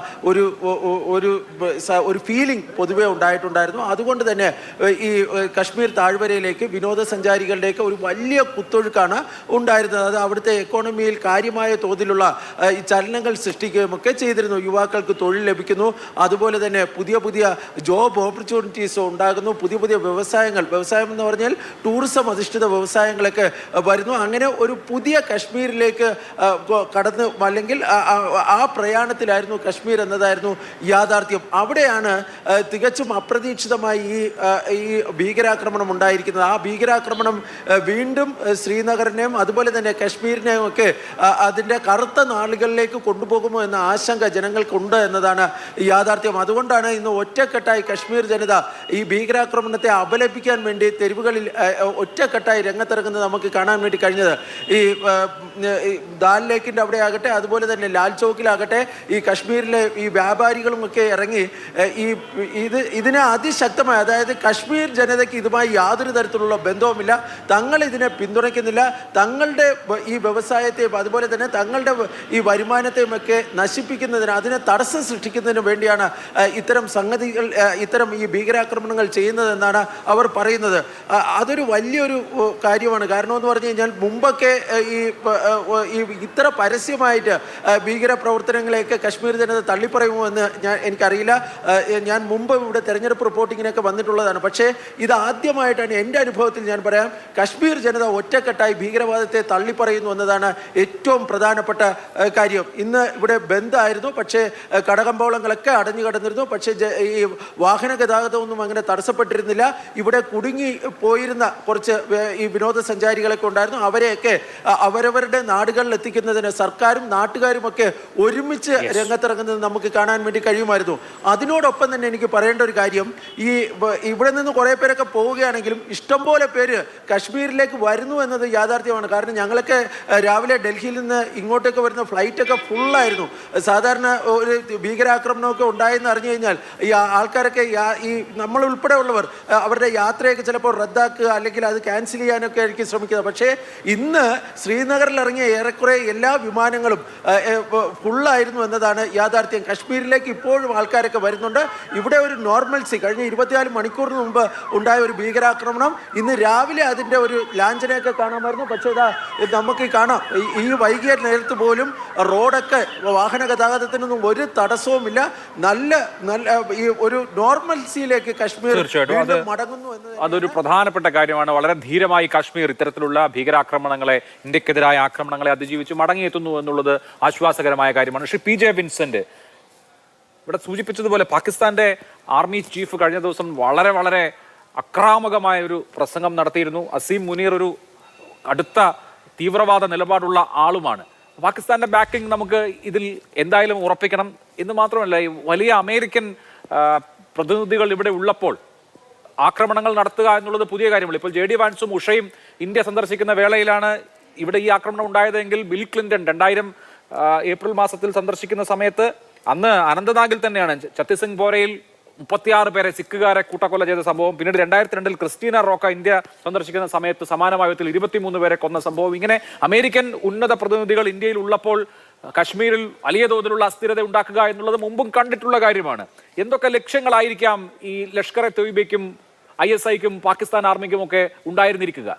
ഒരു ഫീലിംഗ് പൊതുവെ ഉണ്ടായിട്ടുണ്ടായിരുന്നു. അതുകൊണ്ട് തന്നെ ഈ കശ്മീർ താഴ്വരയിലേക്ക് വിനോദസഞ്ചാരികളുടെയൊക്കെ ഒരു വലിയ കുത്തൊഴുക്കാണ് ഉണ്ടായിരുന്നത്. അത് അവിടുത്തെ എക്കോണമിയിൽ കാര്യമായ തോതിലുള്ള ഈ ചലനങ്ങൾ സൃഷ്ടിക്കുകയുമൊക്കെ ചെയ്തിരുന്നു. യുവാക്കൾക്ക് തൊഴിൽ ലഭിക്കുന്നു, അതുപോലെ തന്നെ പുതിയ ജോബ് ഓപ്പർച്യൂണിറ്റീസ് ഉണ്ടാകുന്നു, പുതിയ വ്യവസായം എന്ന് പറഞ്ഞാൽ ടൂറിസം അധിഷ്ഠിത വ്യവസായങ്ങളൊക്കെ വരുന്നു. അങ്ങനെ ഒരു പുതിയ കശ്മീരിലേക്ക് കടന്ന് അല്ലെങ്കിൽ ആ പ്രയാണത്തിലായിരുന്നു കശ്മീർ എന്നതായിരുന്നു യാഥാർത്ഥ്യം. അവിടെയാണ് തികച്ചും തികച്ചും അപ്രതീക്ഷിതമായി ഈ ഭീകരാക്രമണം ഉണ്ടായിരിക്കുന്നത്. ആ ഭീകരാക്രമണം വീണ്ടും ശ്രീനഗറിനെയും അതുപോലെ തന്നെ കശ്മീരിനെയും ഒക്കെ അതിൻ്റെ കറുത്ത നാളുകളിലേക്ക് കൊണ്ടുപോകുമോ എന്ന ആശങ്ക ജനങ്ങൾക്കുണ്ട് എന്നതാണ് യാഥാർത്ഥ്യം. അതുകൊണ്ടാണ് ഇന്ന് ഒറ്റക്കെട്ടായി കശ്മീർ ജനത ഈ ഭീകരാക്രമണത്തെ അപലപിക്കാൻ വേണ്ടി തെരുവുകളിൽ ഒറ്റക്കെട്ടായി രംഗത്തിറങ്ങുന്നത് നമുക്ക് കാണാൻ വേണ്ടി കഴിഞ്ഞത്. ഈ ദാൽ ലേക്കിൻ്റെ അവിടെ ആകട്ടെ, അതുപോലെ തന്നെ ലാൽ ചൗക്കിലാകട്ടെ, ഈ കശ്മീരിലെ ഈ വ്യാപാരികളും ഒക്കെ ഇറങ്ങി ഇതിനെ അതിശക്തമായി, അതായത് കശ്മീർ ജനതയ്ക്ക് ഇതുമായി യാതൊരു തരത്തിലുള്ള ബന്ധവുമില്ല, തങ്ങൾ ഇതിനെ പിന്തുണയ്ക്കുന്നില്ല, തങ്ങളുടെ ഈ വ്യവസായത്തെയും അതുപോലെ തന്നെ തങ്ങളുടെ ഈ വരുമാനത്തെയും ഒക്കെ നശിപ്പിക്കുന്നതിന്, അതിനെ തടസ്സം സൃഷ്ടിക്കുന്നതിന് വേണ്ടിയാണ് ഇത്തരം സംഗതികൾ, ഇത്തരം ഈ ഭീകരാക്രമണങ്ങൾ ചെയ്യുന്നതെന്നാണ് അവർ പറയുന്നത്. അതൊരു വലിയൊരു കാര്യമാണ്. കാരണം എന്ന് പറഞ്ഞു കഴിഞ്ഞാൽ മുമ്പൊക്കെ ഈ ഇത്ര പരസ്യമായിട്ട് ഭീകര പ്രവർത്തനങ്ങളെയൊക്കെ കശ്മീർ ജനത തള്ളിപ്പറയുമോ എന്ന് എനിക്കറിയില്ല. ഞാൻ മുമ്പ് ഇവിടെ തെരഞ്ഞെടുപ്പ് റിപ്പോർട്ടിങ്ങിനൊക്കെ വന്നിട്ടുള്ളതാണ്. പക്ഷേ ഇത് ആദ്യമായിട്ടാണ് എൻ്റെ അനുഭവത്തിൽ ഞാൻ പറയാം, കശ്മീർ ജനത ഒറ്റക്കെട്ടായി ഭീകരവാദത്തെ തള്ളിപ്പറയുന്നു എന്നതാണ് ഏറ്റവും പ്രധാനപ്പെട്ട കാര്യം. ഇന്ന് ഇവിടെ ബന്ദായിരുന്നു, പക്ഷേ കടകമ്പോളങ്ങളൊക്കെ അടഞ്ഞു കിടന്നിരുന്നു. പക്ഷേ ഈ വാഹന ഗതാഗതമൊന്നും അങ്ങനെ തടസ്സപ്പെട്ടിരുന്നില്ല. ഇവിടെ കുടുങ്ങി പോയിരുന്ന കുറച്ച് ഈ വിനോദസഞ്ചാരികളൊക്കെ ഉണ്ടായിരുന്നു. അവരെയൊക്കെ അവരവരുടെ നാടുകളിൽ എത്തിക്കുന്നതിന് സർക്കാരും നാട്ടുകാരുമൊക്കെ ഒരുമിച്ച് രംഗത്തിറങ്ങുന്നത് നമുക്ക് കാണാൻ വേണ്ടി കഴിയുമായിരുന്നു. അതിനോടൊപ്പം തന്നെ എനിക്ക് പറയേണ്ട ഒരു കാര്യം, ഈ ഇവിടെ നിന്ന് കുറേ പേരൊക്കെ പോവുകയാണെങ്കിലും ഇഷ്ടംപോലെ പേര് കശ്മീരിലേക്ക് വരുന്നു എന്നത് യാഥാർത്ഥ്യമാണ്. കാരണം ഞങ്ങളൊക്കെ രാവിലെ ഡൽഹിയിൽ നിന്ന് ഇങ്ങോട്ടേക്ക് വരുന്ന ഫ്ലൈറ്റൊക്കെ ഫുള്ളായിരുന്നു. സാധാരണ ഒരു ഭീകരാക്രമണമൊക്കെ ഉണ്ടായെന്ന് അറിഞ്ഞു കഴിഞ്ഞാൽ ഈ ആൾക്കാരൊക്കെ ഈ നമ്മൾ ഉൾപ്പെടെ ഉള്ളവർ അവരുടെ യാത്രയൊക്കെ ചിലപ്പോൾ റദ്ദാക്കുക അല്ലെങ്കിൽ അത് ക്യാൻസൽ ചെയ്യാനൊക്കെ ആയിരിക്കും ശ്രമിക്കുന്നത്. പക്ഷേ ഇന്ന് ശ്രീനഗറിൽ ഇറങ്ങിയ ഏറെക്കുറെ എല്ലാ വിമാനങ്ങളും ഫുള്ളായിരുന്നു എന്നതാണ് യാഥാർത്ഥ്യം. കശ്മീരിലേക്ക് ഇപ്പോഴും ആൾക്കാരൊക്കെ വരുന്നുണ്ട്. ഇവിടെ ഒരു നോർമൽസി, കഴിഞ്ഞ 24 മണിക്കൂറിന് മുമ്പ് ഉണ്ടായ ഒരു ഭീകരാക്രമണം, ഇന്ന് രാവിലെ അതിൻ്റെ ഒരു ലാഞ്ചനയൊക്കെ കാണാമായിരുന്നു. പക്ഷേ ഇതാ നമുക്ക് കാണാം, ഈ വൈകിയ നേരത്ത് പോലും റോഡൊക്കെ വാഹന ഗതാഗതത്തിനൊന്നും ഒരു തടസ്സവുമില്ല. നല്ല ഈ ഒരു നോർമൽസിയിലേക്ക് കശ്മീർ മടങ്ങുന്നു എന്നത് അതൊരു പ്രധാനപ്പെട്ട കാര്യമാണ്. വളരെ ധീരമായി കാശ്മീർ ഇത്തരത്തിലുള്ള ഭീകരാക്രമണങ്ങളെ, ഇന്ത്യക്കെതിരായ ആക്രമണങ്ങളെ അതിജീവിച്ച് മടങ്ങിയെത്തുന്നു എന്നുള്ളത് ആശ്വാസകരമായ കാര്യമാണ്. ശ്രീ പി ജെ വിൻസെന്റ്, ഇവിടെ സൂചിപ്പിച്ചതുപോലെ പാകിസ്ഥാന്റെ ആർമി ചീഫ് കഴിഞ്ഞ ദിവസം വളരെ വളരെ അക്രാമകമായ ഒരു പ്രസംഗം നടത്തിയിരുന്നു. അസീം മുനീർ ഒരു അടുത്ത തീവ്രവാദ നിലപാടുള്ള ആളുമാണ്. പാകിസ്ഥാന്റെ ബാക്കിംഗ് നമുക്ക് ഇതിൽ എന്തായാലും ഉറപ്പിക്കണം എന്ന് മാത്രമല്ല, ഈ വലിയ അമേരിക്കൻ പ്രതിനിധികൾ ഇവിടെ ഉള്ളപ്പോൾ ആക്രമണങ്ങൾ നടത്തുക എന്നുള്ളത് പുതിയ കാര്യമല്ല. ഇപ്പോൾ JD വാൻസും ഉഷയും ഇന്ത്യ സന്ദർശിക്കുന്ന വേളയിലാണ് ഇവിടെ ഈ ആക്രമണം ഉണ്ടായതെങ്കിൽ ബിൽ ക്ലിന്റൺ 2000 ഏപ്രിൽ മാസത്തിൽ സന്ദർശിക്കുന്ന സമയത്ത് അന്ന് അനന്തനാഗിൽ തന്നെയാണ് ഛത്തീസ്ഗഡ് പോരയിൽ 36 പേരെ സിഖുകാരെ കൂട്ടക്കൊല ചെയ്ത സംഭവം. പിന്നീട് 2002 ക്രിസ്റ്റീന റോക്ക ഇന്ത്യ സന്ദർശിക്കുന്ന സമയത്ത് സമാനമായ വിധത്തിൽ 23 പേരെ കൊന്ന സംഭവം. ഇങ്ങനെ അമേരിക്കൻ ഉന്നത പ്രതിനിധികൾ ഇന്ത്യയിൽ ഉള്ളപ്പോൾ കശ്മീരിൽ വലിയ തോതിലുള്ള അസ്ഥിരത ഉണ്ടാക്കുക എന്നുള്ളത് മുമ്പും കണ്ടിട്ടുള്ള കാര്യമാണ്. എന്തൊക്കെ ലക്ഷ്യങ്ങളായിരിക്കാം ഈ ലഷ്കർ എ തൊയ്ബയ്ക്കും ISIക്കും പാകിസ്ഥാൻ ആർമിക്കും ഒക്കെ ഉണ്ടായിരുന്നിരിക്കുക?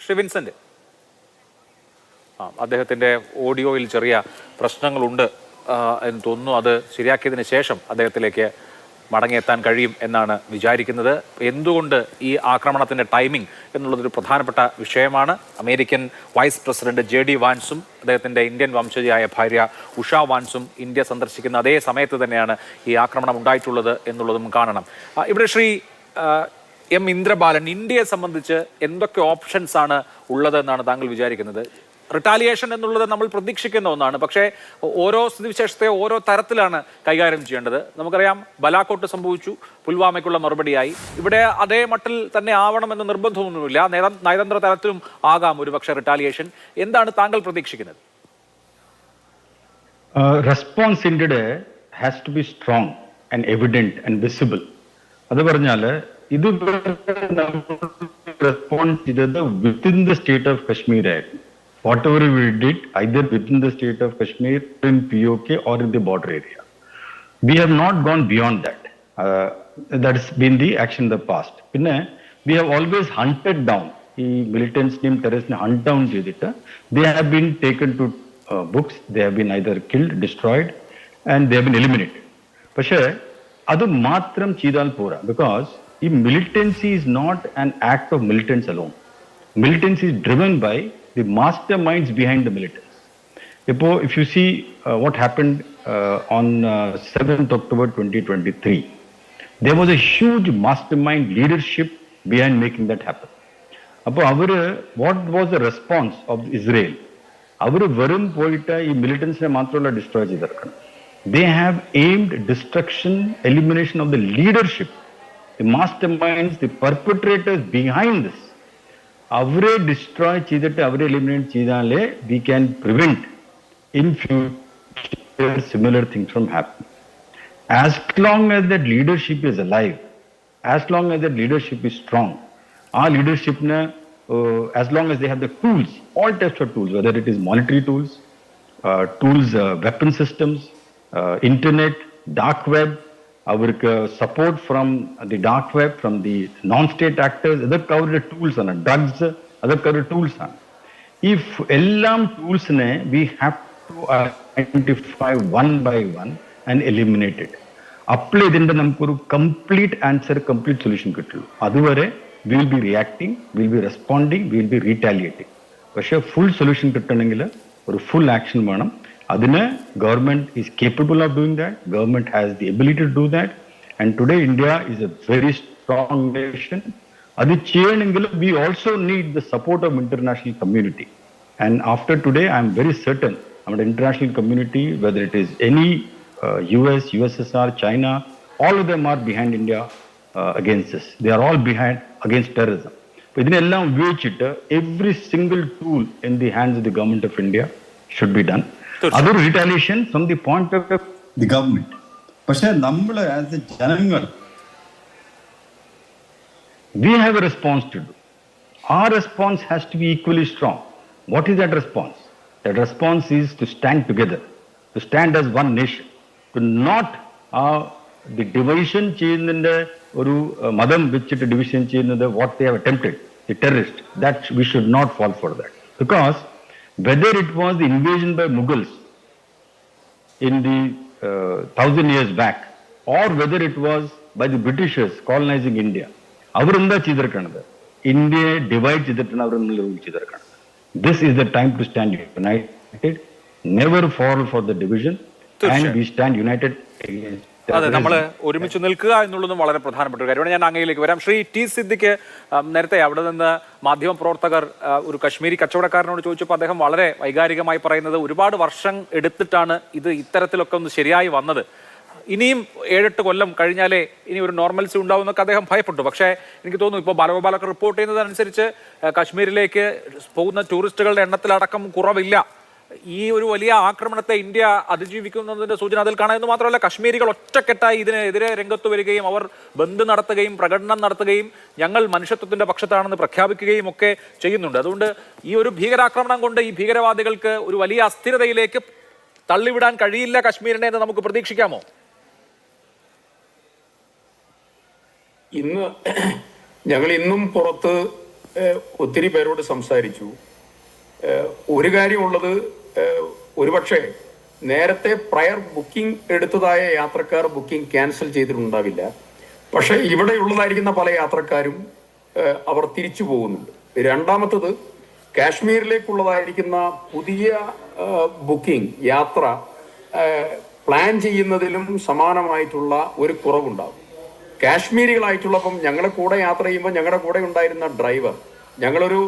ശ്രീ വിൻസെന്റ്, അദ്ദേഹത്തിന്റെ ഓഡിയോയിൽ ചെറിയ പ്രശ്നങ്ങളുണ്ട് എന്ന് തോന്നുന്നു. അത് ശരിയാക്കിയതിന് ശേഷം അദ്ദേഹത്തിലേക്ക് മടങ്ങിയെത്താൻ കഴിയും എന്നാണ് വിചാരിക്കുന്നത്. എന്തുകൊണ്ട് ഈ ആക്രമണത്തിന്റെ ടൈമിംഗ് എന്നുള്ളതൊരു പ്രധാനപ്പെട്ട വിഷയമാണ്. അമേരിക്കൻ വൈസ് പ്രസിഡന്റ് JD വാൻസും അദ്ദേഹത്തിന്റെ ഇന്ത്യൻ വംശജയായ ഭാര്യ ഉഷ വാൻസും ഇന്ത്യ സന്ദർശിക്കുന്ന അതേ സമയത്ത് തന്നെയാണ് ഈ ആക്രമണം ഉണ്ടായിട്ടുള്ളത് എന്നുള്ളതും കാണണം. ഇവിടെ ശ്രീ M ഇന്ദ്രബാലൻ, ഇന്ത്യയെ സംബന്ധിച്ച് എന്തൊക്കെ ഓപ്ഷൻസ് ആണ് ഉള്ളതെന്നാണ് താങ്കൾ വിചാരിക്കുന്നത്? റിട്ടാലിയേഷൻ എന്നുള്ളത് നമ്മൾ പ്രതീക്ഷിക്കുന്ന ഒന്നാണ്, പക്ഷേ ഓരോ സ്ഥിതിവിശേഷത്തെ ഓരോ തരത്തിലാണ് കൈകാര്യം ചെയ്യേണ്ടത്. നമുക്കറിയാം, ബലാക്കോട്ട് സംഭവിച്ചു, പുൽവാമയ്ക്കുള്ള മറുപടിയായി. ഇവിടെ അതേ മട്ടിൽ തന്നെ ആവണമെന്ന് നിർബന്ധമൊന്നുമില്ല, നയതന്ത്ര തലത്തിലും ആകാം ഒരു പക്ഷേ റിട്ടാലിയേഷൻ. എന്താണ് താങ്കൾ പ്രതീക്ഷിക്കുന്നത്? റെസ്പോൺസ് ഇന്ത്യയുടെ has to be strong and evident and visible. അത് പറഞ്ഞാൽ ഇത് റെസ്പോണ്ട് ചെയ്തത് within the state of Kashmir ആയിരുന്നു. Whatever we did, either within the state of Kashmir, in POK or in the border area. We have not gone beyond that. That has been the action in the past. We have always hunted down the militants named terrorists, hunt down Jidita. They have been taken to books, they have been either killed, destroyed, and they have been eliminated. But adu matram chidal pora, because militancy is not an act of militants alone. Militancy is driven by the masterminds behind the militants. If you see what happened on 7th October 2023, there was a huge mastermind leadership behind making that happen. What was the response of Israel? Militants destroy. They have aimed destruction, elimination of the leadership, the masterminds, the perpetrators behind this. Avare destroy chidate, avare eliminate chidale, we can prevent in future similar things from happening. As long as that leadership is alive, as long as that leadership is strong, our leadership, as long as they have the tools, all types of tools, whether it is monetary tools, weapon systems, internet, dark web, our support from the dark web, from the non-state actors, other covered tools, drugs, other covered tools. If ellam tools we have to identify one by one and eliminate it. Apply the complete answer, complete solution. Aduvare we will be reacting, we will be responding, we will be retaliating. But a full solution or full action manam. Adina government is capable of doing that. Government has the ability to do that. And today India is a very strong nation. We also need the support of international community. And after today, I am very certain the international community, whether it is any US, USSR, China, all of them are behind India against this. They are all behind against terrorism. Every single tool in the hands of the government of India should be done. Other retaliation from the point of the government. But as a Janangal, we have a response to do. Our response has to be equally strong. What is that response? That response is to stand together, to stand as one nation, to not the division change in the madam which division change in what they have attempted, the terrorists, that we should not fall for that. Because whether it was the invasion by Mughals in the 1,000 years back, or whether it was by the Britishers colonizing India, India divides this is the time to stand united, never fall for the division, and we stand united against അതെ, നമ്മൾ ഒരുമിച്ച് നിൽക്കുക എന്നുള്ളതും വളരെ പ്രധാനപ്പെട്ട ഒരു കാര്യമാണ്. ഞാൻ അങ്ങയിലേക്ക് വരാം. ശ്രീ ടി സിദ്ദിഖ്, നേരത്തെ അവിടെ നിന്ന് മാധ്യമപ്രവർത്തകർ ഒരു കശ്മീരി കച്ചവടക്കാരനോട് ചോദിച്ചപ്പോൾ അദ്ദേഹം വളരെ വൈകാരികമായി പറയുന്നത് ഒരുപാട് വർഷം എടുത്തിട്ടാണ് ഇത് ഇത്തരത്തിലൊക്കെ ഒന്ന് ശരിയായി വന്നത്, ഇനിയും 7-8 കൊല്ലം കഴിഞ്ഞാലേ ഇനി ഒരു നോർമൽസി ഉണ്ടാവും എന്നൊക്കെ അദ്ദേഹം ഭയപ്പെട്ടു. പക്ഷേ എനിക്ക് തോന്നുന്നു ഇപ്പോൾ ബാലഗോപാലൊക്കെ റിപ്പോർട്ട് ചെയ്യുന്നതനുസരിച്ച് കശ്മീരിലേക്ക് പോകുന്ന ടൂറിസ്റ്റുകളുടെ എണ്ണത്തിലടക്കം കുറവില്ല. ഈ ഒരു വലിയ ആക്രമണത്തെ ഇന്ത്യ അതിജീവിക്കുന്നതിന്റെ സൂചന അതിൽ കാണാമെന്ന് മാത്രമല്ല, കശ്മീരികൾ ഒറ്റക്കെട്ടായി ഇതിനെതിരെ രംഗത്ത് വരികയും അവർ ബന്ദ് നടത്തുകയും പ്രകടനം നടത്തുകയും ഞങ്ങൾ മനുഷ്യത്വത്തിന്റെ പക്ഷത്താണെന്ന് പ്രഖ്യാപിക്കുകയും ഒക്കെ ചെയ്യുന്നുണ്ട്. അതുകൊണ്ട് ഈ ഒരു ഭീകരാക്രമണം കൊണ്ട് ഈ ഭീകരവാദികൾക്ക് ഒരു വലിയ അസ്ഥിരതയിലേക്ക് തള്ളിവിടാൻ കഴിയില്ല കശ്മീരിനെ എന്ന് നമുക്ക് പ്രതീക്ഷിക്കാമോ? ഞങ്ങൾ ഇന്നും പുറത്ത് ഒത്തിരി പേരോട് സംസാരിച്ചു. ഒരു കാര്യമുള്ളത്, ഒരുപക്ഷെ നേരത്തെ പ്രയർ ബുക്കിംഗ് എടുത്തതായ യാത്രക്കാർ ബുക്കിംഗ് ക്യാൻസൽ ചെയ്തിട്ടുണ്ടാവില്ല. പക്ഷെ ഇവിടെയുള്ളതായിരിക്കുന്ന പല യാത്രക്കാരും അവർ തിരിച്ചു പോകുന്നുണ്ട്. രണ്ടാമത്തത്, കാശ്മീരിലേക്കുള്ളതായിരിക്കുന്ന പുതിയ ബുക്കിംഗ് യാത്ര പ്ലാൻ ചെയ്യുന്നതിലും സമാനമായിട്ടുള്ള ഒരു കുറവുണ്ടാകും. കാശ്മീരികളായിട്ടുള്ളപ്പം ഞങ്ങളുടെ കൂടെ യാത്ര ചെയ്യുമ്പോൾ ഞങ്ങളുടെ കൂടെ ഉണ്ടായിരുന്ന ഡ്രൈവർ, ഞങ്ങളൊരു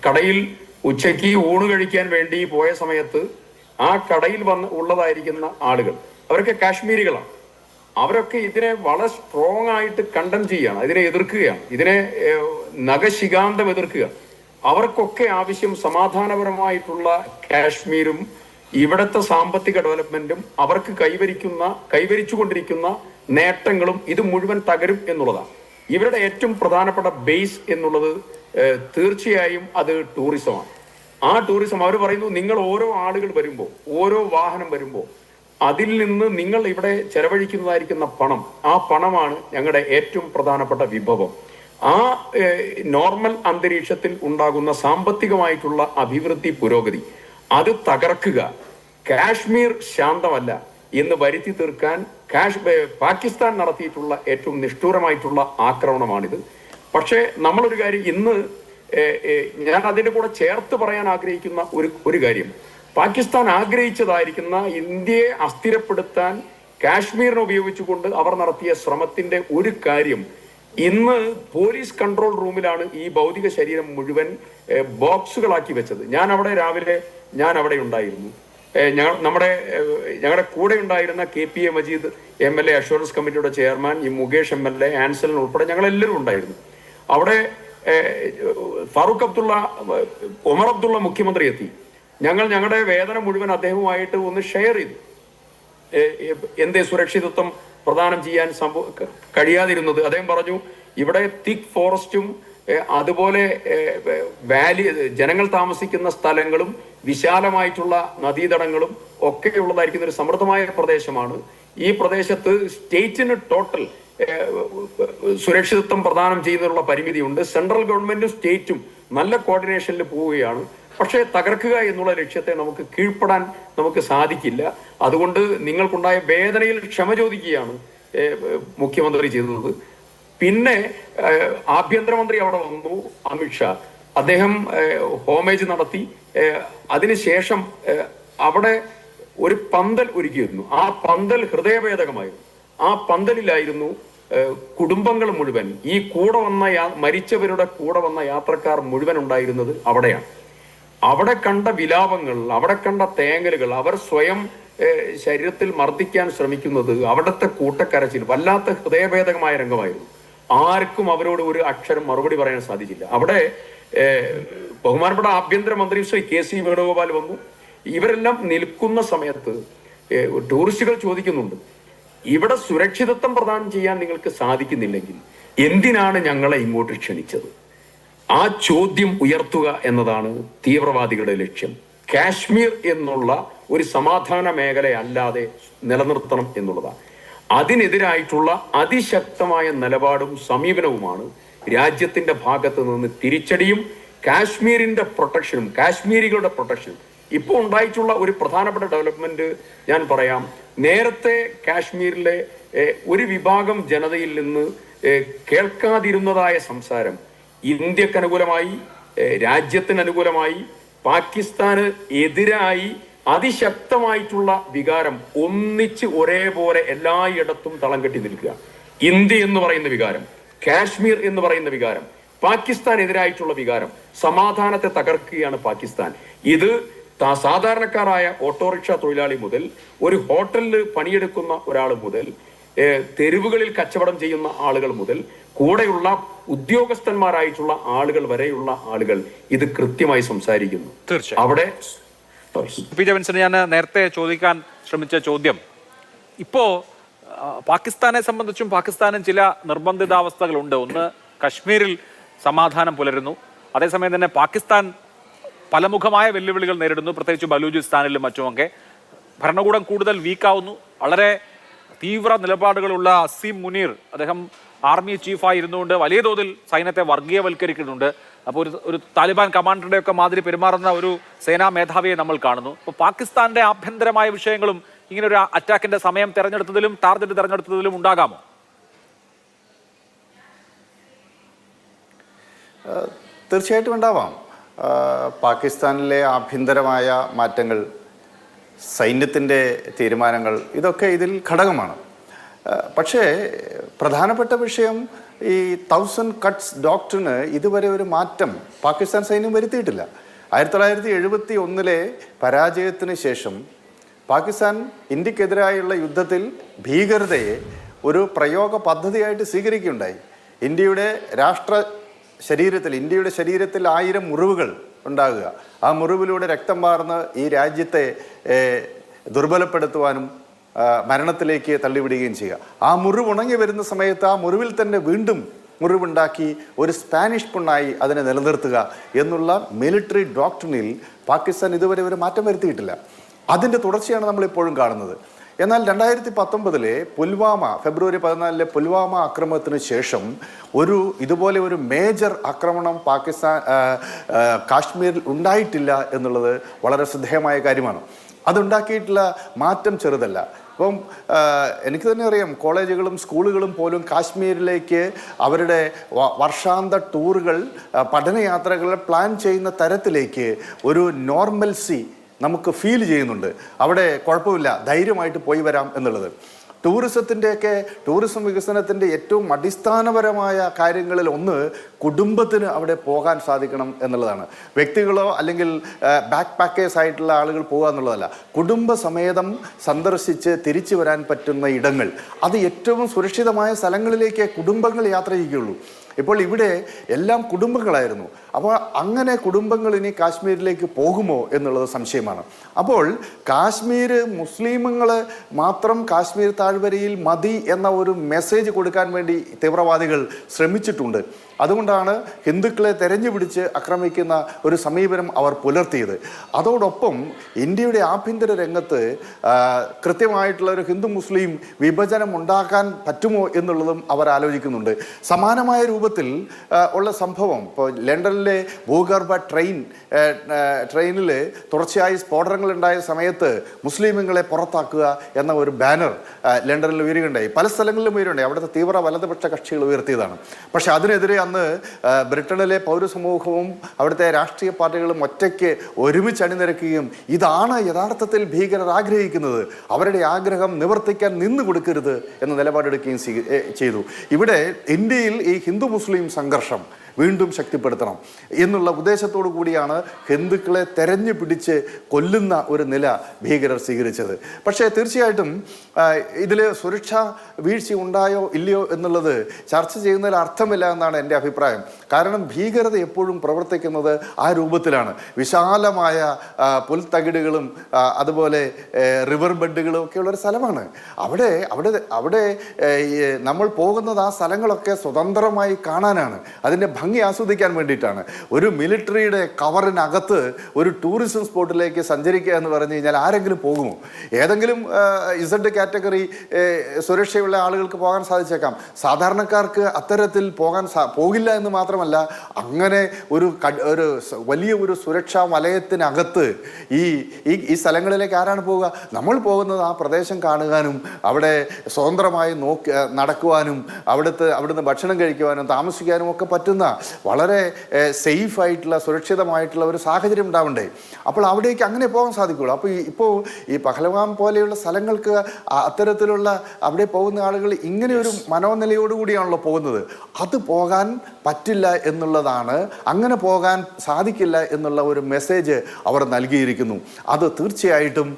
കടയിൽ ഉച്ചയ്ക്ക് ഊണ് കഴിക്കാൻ വേണ്ടി പോയ സമയത്ത് ആ കടയിൽ ഉള്ളതായിരിക്കുന്ന ആളുകൾ അവരൊക്കെ കാശ്മീരികളാണ്. അവരൊക്കെ ഇതിനെ വളരെ സ്ട്രോങ് ആയിട്ട് കണ്ടം ചെയ്യുകയാണ്, ഇതിനെ എതിർക്കുകയാണ്, ഇതിനെ നഖശികാന്തം എതിർക്കുക. അവർക്കൊക്കെ ആവശ്യം സമാധാനപരമായിട്ടുള്ള കാശ്മീരും ഇവിടുത്തെ സാമ്പത്തിക ഡെവലപ്മെന്റും അവർക്ക് കൈവരിച്ചുകൊണ്ടിരിക്കുന്ന നേട്ടങ്ങളും ഇത് മുഴുവൻ തകരും എന്നുള്ളതാണ്. ഇവരുടെ ഏറ്റവും പ്രധാനപ്പെട്ട ബേസ് എന്നുള്ളത് തീർച്ചയായും അത് ടൂറിസമാണ്. ആ ടൂറിസം അവർ പറയുന്നു, നിങ്ങൾ ഓരോ ആളുകൾ വരുമ്പോൾ, ഓരോ വാഹനം വരുമ്പോൾ അതിൽ നിന്ന് നിങ്ങൾ ഇവിടെ ചെലവഴിക്കുന്നതായിരിക്കുന്ന പണം, ആ പണമാണ് ഞങ്ങളുടെ ഏറ്റവും പ്രധാനപ്പെട്ട വിഭവം. ആ നോർമൽ അന്തരീക്ഷത്തിൽ ഉണ്ടാകുന്ന സാമ്പത്തികമായിട്ടുള്ള അഭിവൃദ്ധി, പുരോഗതി അത് തകർക്കുക, കാശ്മീർ ശാന്തമല്ല എന്ന് വരുത്തി തീർക്കാൻ പാകിസ്ഥാൻ നടത്തിയിട്ടുള്ള ഏറ്റവും നിഷ്ഠൂരമായിട്ടുള്ള ആക്രമണമാണിത്. പക്ഷേ നമ്മളൊരു കാര്യം ഇന്ന് ഞാൻ അതിൻ്റെ കൂടെ ചേർത്ത് പറയാൻ ആഗ്രഹിക്കുന്ന ഒരു കാര്യം, പാകിസ്ഥാൻ ആഗ്രഹിച്ചതായിരിക്കുന്ന ഇന്ത്യയെ അസ്ഥിരപ്പെടുത്താൻ കാശ്മീരിനെ ഉപയോഗിച്ചുകൊണ്ട് അവർ നടത്തിയ ശ്രമത്തിന്റെ ഒരു കാര്യം, ഇന്ന് പോലീസ് കൺട്രോൾ റൂമിലാണ് ഈ ഭൗതിക ശരീരം മുഴുവൻ ബോക്സുകളാക്കി വെച്ചത്. ഞാൻ അവിടെ ഉണ്ടായിരുന്നു. ഞങ്ങളുടെ കൂടെ ഉണ്ടായിരുന്ന KPA മജീദ് MLA, അഷുറൻസ് കമ്മിറ്റിയുടെ ചെയർമാൻ, ഈ മുകേഷ് MLA, ആൻസലൻ ഉൾപ്പെടെ ഞങ്ങളെല്ലാവരും ഉണ്ടായിരുന്നു അവിടെ. ഫാറൂഖ് അബ്ദുള്ള, ഒമർ അബ്ദുള്ള മുഖ്യമന്ത്രി എത്തി. ഞങ്ങളുടെ വേദന മുഴുവൻ അദ്ദേഹവുമായിട്ട് ഒന്ന് ഷെയർ ചെയ്തു. എന്തേ സുരക്ഷിതത്വം പ്രദാനം ചെയ്യാൻ കഴിയാതിരുന്നത്? അദ്ദേഹം പറഞ്ഞു, ഇവിടെ തിക് ഫോറസ്റ്റും അതുപോലെ ജനങ്ങൾ താമസിക്കുന്ന സ്ഥലങ്ങളും വിശാലമായിട്ടുള്ള നദീതടങ്ങളും ഒക്കെ ഉള്ളതായിരിക്കുന്ന ഒരു സമൃദ്ധമായ പ്രദേശമാണ്. ഈ പ്രദേശത്ത് സ്റ്റേറ്റിന് ടോട്ടൽ സുരക്ഷിതത്വം പ്രദാനം ചെയ്യുന്നതിനുള്ള പരിമിതിയുണ്ട്. സെൻട്രൽ ഗവൺമെന്റും സ്റ്റേറ്റും നല്ല കോർഡിനേഷനിൽ പോവുകയാണ്. പക്ഷേ തകർക്കുക എന്നുള്ള ലക്ഷ്യത്തെ നമുക്ക് കീഴ്പ്പെടാൻ നമുക്ക് സാധിക്കില്ല. അതുകൊണ്ട് നിങ്ങൾക്കുണ്ടായ വേദനയിൽ ക്ഷമ ചോദിക്കുകയാണ് മുഖ്യമന്ത്രി ചെയ്തത്. പിന്നെ ആഭ്യന്തരമന്ത്രി അവിടെ വന്നു, അമിത്ഷാ. അദ്ദേഹം ഹോമേജ് നടത്തി. അതിനുശേഷം അവിടെ ഒരു പന്തൽ ഒരുക്കിയിരുന്നു. ആ പന്തൽ ഹൃദയഭേദകമായിരുന്നു. ആ പന്തലിലായിരുന്നു കുടുംബങ്ങൾ മുഴുവൻ, ഈ മരിച്ചവരുടെ കൂടെ വന്ന യാത്രക്കാർ മുഴുവൻ ഉണ്ടായിരുന്നത് അവിടെയാണ്. അവിടെ കണ്ട വിലാപങ്ങൾ, അവിടെ കണ്ട തേങ്ങലുകൾ, അവർ സ്വയം ശരീരത്തിൽ മർദ്ദിക്കാൻ ശ്രമിക്കുന്നത്, അവിടുത്തെ കൂട്ടക്കരച്ചിൽ വല്ലാത്ത ഹൃദയഭേദകമായ രംഗമായിരുന്നു. ആർക്കും അവരോട് ഒരു അക്ഷരം മറുപടി പറയാൻ സാധിച്ചില്ല. അവിടെ ബഹുമാനപ്പെട്ട ആഭ്യന്തരമന്ത്രി ശ്രീ KC വേണുഗോപാൽ വന്നു. ഇവരെല്ലാം നിൽക്കുന്ന സമയത്ത് ടൂറിസ്റ്റുകൾ ചോദിക്കുന്നുണ്ട്, ഇവിടെ സുരക്ഷിതത്വം പ്രദാനം ചെയ്യാൻ നിങ്ങൾക്ക് സാധിക്കുന്നില്ലെങ്കിൽ എന്തിനാണ് ഞങ്ങളെ ഇങ്ങോട്ട് ക്ഷണിച്ചത്? ആ ചോദ്യം ഉയർത്തുക എന്നതാണ് തീവ്രവാദികളുടെ ലക്ഷ്യം. കാശ്മീർ എന്നുള്ള ഒരു സമാധാന മേഖലയല്ലാതെ നിലനിർത്തണം എന്നുള്ളതാണ്. അതിനെതിരായിട്ടുള്ള അതിശക്തമായ നിലപാടും സമീപനവുമാണ് രാജ്യത്തിന്റെ ഭാഗത്ത് നിന്ന് തിരിച്ചടിയും കാശ്മീരിന്റെ പ്രൊട്ടക്ഷനും കാശ്മീരികളുടെ പ്രൊട്ടക്ഷനും. ഇപ്പോൾ ഉണ്ടായിട്ടുള്ള ഒരു പ്രധാനപ്പെട്ട ഡെവലപ്മെന്റ് ഞാൻ പറയാം. നേരത്തെ കാശ്മീരിലെ ഒരു വിഭാഗം ജനതയിൽ നിന്ന് കേൾക്കാതിരുന്നതായ സംസാരം ഇന്ത്യക്ക് അനുകൂലമായി, രാജ്യത്തിന് അനുകൂലമായി, പാകിസ്ഥാന് എതിരായി അതിശക്തമായിട്ടുള്ള വികാരം ഒന്നിച്ച് ഒരേപോലെ എല്ലായിടത്തും തളം കെട്ടി നിൽക്കുക. ഇന്ത്യ എന്ന് പറയുന്ന വികാരം, കാശ്മീർ എന്ന് പറയുന്ന വികാരം, പാകിസ്ഥാനെതിരായിട്ടുള്ള വികാരം, സമാധാനത്തെ തകർക്കുകയാണ് പാകിസ്ഥാൻ. ഇത് സാധാരണക്കാരായ ഓട്ടോറിക്ഷ തൊഴിലാളി മുതൽ ഒരു ഹോട്ടലിൽ പണിയെടുക്കുന്ന ഒരാൾ മുതൽ തെരുവുകളിൽ കച്ചവടം ചെയ്യുന്ന ആളുകൾ മുതൽ കൂടെയുള്ള ഉദ്യോഗസ്ഥന്മാരായിട്ടുള്ള ആളുകൾ വരെയുള്ള ആളുകൾ ഇത് കൃത്യമായി സംസാരിക്കുന്നു. തീർച്ചയായും അവിടെ പി ജെവിൻസന് ഞാൻ നേരത്തെ ചോദിക്കാൻ ശ്രമിച്ച ചോദ്യം, ഇപ്പോ പാകിസ്ഥാനെ സംബന്ധിച്ചും പാകിസ്ഥാനും ചില നിർബന്ധിതാവസ്ഥകളുണ്ട്. ഒന്ന്, കശ്മീരിൽ സമാധാനം പുലരുന്നു, അതേസമയം തന്നെ പാകിസ്ഥാൻ പലമുഖമായ വെല്ലുവിളികൾ നേരിടുന്നു, പ്രത്യേകിച്ച് ബലൂചിസ്ഥാനിലും മറ്റുമൊക്കെ. ഭരണകൂടം കൂടുതൽ വീക്കാവുന്നു. വളരെ തീവ്ര നിലപാടുകളുള്ള അസീം മുനീർ, അദ്ദേഹം ആർമി ചീഫായി ഇരുന്നുകൊണ്ട് വലിയ തോതിൽ സൈന്യത്തെ വർഗീയവൽക്കരിക്കുന്നുണ്ട്. അപ്പോൾ ഒരു താലിബാൻ കമാൻഡറുടെ ഒക്കെ മാതിരി പെരുമാറുന്ന ഒരു സേനാ മേധാവിയെ നമ്മൾ കാണുന്നു. അപ്പോൾ പാകിസ്ഥാന്റെ ആഭ്യന്തരമായ വിഷയങ്ങളും ഇങ്ങനെ ഒരു അറ്റാക്കിന്റെ സമയം തെരഞ്ഞെടുത്തതിലും ടാർഗറ്റ് തെരഞ്ഞെടുത്തതിലും ഉണ്ടാകാമോ? തീർച്ചയായിട്ടും ഉണ്ടാവാം. പാകിസ്ഥാനിലെ ആഭ്യന്തരമായ മാറ്റങ്ങൾ, സൈന്യത്തിൻ്റെ തീരുമാനങ്ങൾ, ഇതൊക്കെ ഇതിൽ ഘടകമാണ്. പക്ഷേ പ്രധാനപ്പെട്ട വിഷയം, ഈ 1000 കട്ട്സ് ഡോക്ടറിന് ഇതുവരെ ഒരു മാറ്റം പാകിസ്ഥാൻ സൈന്യം വരുത്തിയിട്ടില്ല. 1971 പരാജയത്തിന് ശേഷം പാകിസ്ഥാൻ ഇന്ത്യക്കെതിരായുള്ള യുദ്ധത്തിൽ ഭീകരതയെ ഒരു പ്രയോഗ പദ്ധതിയായിട്ട് സ്വീകരിക്കുകയുണ്ടായി. ഇന്ത്യയുടെ ശരീരത്തിൽ 1000 മുറിവുകൾ ഉണ്ടാകുക, ആ മുറിവിലൂടെ രക്തം വാർന്ന് ഈ രാജ്യത്തെ ദുർബലപ്പെടുത്തുവാനും മരണത്തിലേക്ക് തള്ളിവിടുകയും ചെയ്യുക. ആ മുറിവ് ഉണങ്ങി വരുന്ന സമയത്ത് ആ മുറിവിൽ തന്നെ വീണ്ടും മുറിവുണ്ടാക്കി ഒരു സ്പാനിഷ് പുണ്ണായി അതിനെ നിലനിർത്തുക എന്നുള്ള മിലിറ്ററി ഡോക്ട്രിനിൽ പാകിസ്ഥാൻ ഇതുവരെ ഒരു മാറ്റം വരുത്തിയിട്ടില്ല. അതിൻ്റെ തുടർച്ചയാണ് നമ്മളിപ്പോഴും കാണുന്നത്. എന്നാൽ 2019 പുൽവാമ, ഫെബ്രുവരി 14 പുൽവാമ ആക്രമണത്തിന് ശേഷം ഇതുപോലെ ഒരു മേജർ ആക്രമണം കാശ്മീരിൽ ഉണ്ടായിട്ടില്ല എന്നുള്ളത് വളരെ ശ്രദ്ധേയമായ കാര്യമാണ്. അതുണ്ടാക്കിയിട്ടുള്ള മാറ്റം ചെറുതല്ല. അപ്പം എനിക്ക് തന്നെ അറിയാം, കോളേജുകളും സ്കൂളുകളും പോലും കാശ്മീരിലേക്ക് അവരുടെ വർഷാന്ത ടൂറുകൾ, പഠനയാത്രകൾ പ്ലാൻ ചെയ്യുന്ന തരത്തിലേക്ക് ഒരു നോർമൽസി നമുക്ക് ഫീൽ ചെയ്യുന്നുണ്ട്. അവിടെ കുഴപ്പമില്ല, ധൈര്യമായിട്ട് പോയി വരാം എന്നുള്ളത്. ടൂറിസം വികസനത്തിൻ്റെ ഏറ്റവും അടിസ്ഥാനപരമായ കാര്യങ്ങളിൽ ഒന്ന് കുടുംബത്തിന് അവിടെ പോകാൻ സാധിക്കണം എന്നുള്ളതാണ്. വ്യക്തികളോ അല്ലെങ്കിൽ ബാക്ക് പാക്കേഴ്സ് ആയിട്ടുള്ള ആളുകൾ പോകുക എന്നുള്ളതല്ല, കുടുംബസമേതം സന്ദർശിച്ച് തിരിച്ചു വരാൻ പറ്റുന്ന ഇടങ്ങൾ, അത് ഏറ്റവും സുരക്ഷിതമായ സ്ഥലങ്ങളിലേക്ക് കുടുംബങ്ങൾ യാത്ര ചെയ്യുകയുള്ളൂ. ഇപ്പോൾ ഇവിടെ എല്ലാം കുടുംബങ്ങളായിരുന്നു. അപ്പോൾ അങ്ങനെ കുടുംബങ്ങൾ ഇനി കാശ്മീരിലേക്ക് പോകുമോ എന്നുള്ളത് സംശയമാണ്. അപ്പോൾ കാശ്മീർ മുസ്ലിമുകൾ മാത്രം കാശ്മീർ താഴ്വരയിൽ മതി എന്ന ഒരു മെസ്സേജ് കൊടുക്കാൻ വേണ്ടി തീവ്രവാദികൾ ശ്രമിച്ചിട്ടുണ്ട്. അതുകൊണ്ടാണ് ഹിന്ദുക്കളെ തെരഞ്ഞുപിടിച്ച് ആക്രമിക്കുന്ന ഒരു സമീപനം അവർ പുലർത്തിയത്. അതോടൊപ്പം ഇന്ത്യയുടെ ആഭ്യന്തര രംഗത്ത് കൃത്യമായിട്ടുള്ള ഒരു ഹിന്ദു മുസ്ലിം വിഭജനം ഉണ്ടാക്കാൻ പറ്റുമോ എന്നുള്ളതും അവർ ആലോചിക്കുന്നുണ്ട്. സമാനമായ രൂപത്തിൽ ഉള്ള സംഭവം ഇപ്പോൾ ലണ്ടനിലെ ഭൂഗർഭ ട്രെയിനിൽ തുടർച്ചയായി സ്ഫോടനങ്ങൾ ഉണ്ടായ സമയത്ത് മുസ്ലിമുകളെ പുറത്താക്കുക എന്ന ഒരു ബാനർ ലണ്ടനിൽ ഉയരുകയുണ്ടായി. പല സ്ഥലങ്ങളിലും ഉയരുണ്ടായി. അവിടുത്തെ തീവ്ര വലതുപക്ഷ കക്ഷികൾ ഉയർത്തിയതാണ്. പക്ഷെ അതിനെതിരെ അന്ന് ബ്രിട്ടനിലെ പൗരസമൂഹവും അവിടുത്തെ രാഷ്ട്രീയ പാർട്ടികളും ഒറ്റയ്ക്ക് ഒരുമിച്ച് അണിനിരക്കുകയും ഇതാണ് യഥാർത്ഥത്തിൽ ഭീകരർ ആഗ്രഹിക്കുന്നത്, അവരുടെ ആഗ്രഹം നിവർത്തിക്കാൻ നിന്നു കൊടുക്കരുത് എന്ന നിലപാടെടുക്കുകയും ചെയ്തു. ഇവിടെ ഇന്ത്യയിൽ ഈ ഹിന്ദു മുസ്ലിം സംഘർഷം വീണ്ടും ശക്തിപ്പെടുത്തണം എന്നുള്ള ഉദ്ദേശത്തോടു കൂടിയാണ് ഹിന്ദുക്കളെ തെരഞ്ഞു പിടിച്ച് കൊല്ലുന്ന ഒരു നില ഭീകരർ സ്വീകരിച്ചത്. പക്ഷേ തീർച്ചയായിട്ടും ഇതിൽ സുരക്ഷാ വീഴ്ച ഉണ്ടായോ ഇല്ലയോ എന്നുള്ളത് ചർച്ച ചെയ്യുന്നതിൽ അർത്ഥമില്ല എന്നാണ് എൻ്റെ അഭിപ്രായം. കാരണം ഭീകരത എപ്പോഴും പ്രവർത്തിക്കുന്നത് ആ രൂപത്തിലാണ്. വിശാലമായ പുൽത്തകിടുകളും അതുപോലെ റിവർ ബെഡുകളും ഒക്കെയുള്ളൊരു സ്ഥലമാണ്. അവിടെ നമ്മൾ പോകുന്നത് ആ സ്ഥലങ്ങളൊക്കെ സ്വതന്ത്രമായി കാണാനാണ്, അതിൻ്റെ ഭംഗി ആസ്വദിക്കാൻ വേണ്ടിയിട്ടാണ്. ഒരു മിലിറ്ററിയുടെ കവറിനകത്ത് ഒരു ടൂറിസം സ്പോട്ടിലേക്ക് സഞ്ചരിക്കുക എന്ന് പറഞ്ഞു കഴിഞ്ഞാൽ ആരെങ്കിലും പോകുമോ? ഏതെങ്കിലും ഇസഡ് കാറ്റഗറി സുരക്ഷയുള്ള ആളുകൾക്ക് പോകാൻ സാധിച്ചേക്കാം. സാധാരണക്കാർക്ക് അത്തരത്തിൽ പോകില്ല എന്ന് മാത്രമല്ല, അങ്ങനെ ഒരു വലിയ ഒരു സുരക്ഷാ വലയത്തിനകത്ത് ഈ സ്ഥലങ്ങളിലേക്ക് ആരാണ് പോവുക? നമ്മൾ പോകുന്നത് ആ പ്രദേശം കാണുവാനും അവിടെ സ്വതന്ത്രമായി നടക്കുവാനും അവിടുന്ന് ഭക്ഷണം കഴിക്കുവാനും താമസിക്കാനും ഒക്കെ പറ്റുന്ന വളരെ സേഫ് ആയിട്ടുള്ള സുരക്ഷിതമായിട്ടുള്ള ഒരു സാഹചര്യം ഉണ്ടാവണ്ടേ? അപ്പോൾ അവിടേക്ക് അങ്ങനെ പോകാൻ സാധിക്കുള്ളൂ. അപ്പോൾ ഇപ്പോൾ ഈ പഹൽഗാം പോലെയുള്ള സ്ഥലങ്ങൾക്ക് അത്തരത്തിലുള്ള അവിടെ പോകുന്ന ആളുകൾ ഇങ്ങനെ ഒരു മനോനിലയോടുകൂടിയാണല്ലോ പോകുന്നത്. അത് പോകാൻ പറ്റില്ല എന്നുള്ളതാണ്, അങ്ങനെ പോകാൻ സാധിക്കില്ല എന്നുള്ള ഒരു മെസ്സേജ് അവർ നൽകിയിരിക്കുന്നു. അത് തീർച്ചയായിട്ടും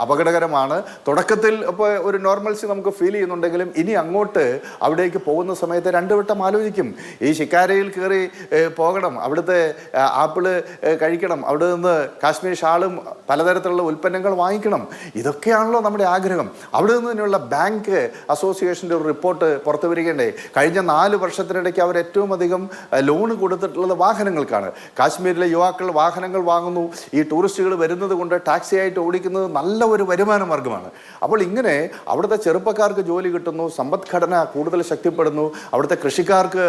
അപകടകരമാണ്. തുടക്കത്തിൽ ഇപ്പോൾ ഒരു നോർമൽസി നമുക്ക് ഫീൽ ചെയ്യുന്നുണ്ടെങ്കിലും ഇനി അങ്ങോട്ട് അവിടേക്ക് പോകുന്ന സമയത്ത് രണ്ടു വട്ടം ആലോചിക്കും. ഈ ശിക്കാരയിൽ കയറി പോകണം, അവിടുത്തെ ആപ്പിള് കഴിക്കണം, അവിടെ നിന്ന് കാശ്മീർ ഷാളും പലതരത്തിലുള്ള ഉൽപ്പന്നങ്ങൾ വാങ്ങിക്കണം, ഇതൊക്കെയാണല്ലോ നമ്മുടെ ആഗ്രഹം. അവിടെ നിന്ന് തന്നെയുള്ള ബാങ്ക് അസോസിയേഷൻ്റെ ഒരു റിപ്പോർട്ട് പുറത്തു വരികയുണ്ടേ. കഴിഞ്ഞ 4 വർഷത്തിനിടയ്ക്ക് അവർ ഏറ്റവും അധികം ലോൺ കൊടുത്തിട്ടുള്ളത് വാഹനങ്ങൾക്കാണ്. കാശ്മീരിലെ യുവാക്കൾ വാഹനങ്ങൾ വാങ്ങുന്നു. ഈ ടൂറിസ്റ്റുകൾ വരുന്നത് കൊണ്ട് ടാക്സി ആയിട്ട് ഓടിക്കുന്നത് നല്ല ഒരു വരുമാന മാർഗമാണ്. അപ്പോൾ ഇങ്ങനെ അവിടുത്തെ ചെറുപ്പക്കാർക്ക് ജോലി കിട്ടുന്നു, സമ്പദ്ഘടന കൂടുതൽ ശക്തിപ്പെടുന്നു, അവിടുത്തെ കൃഷിക്കാർക്ക്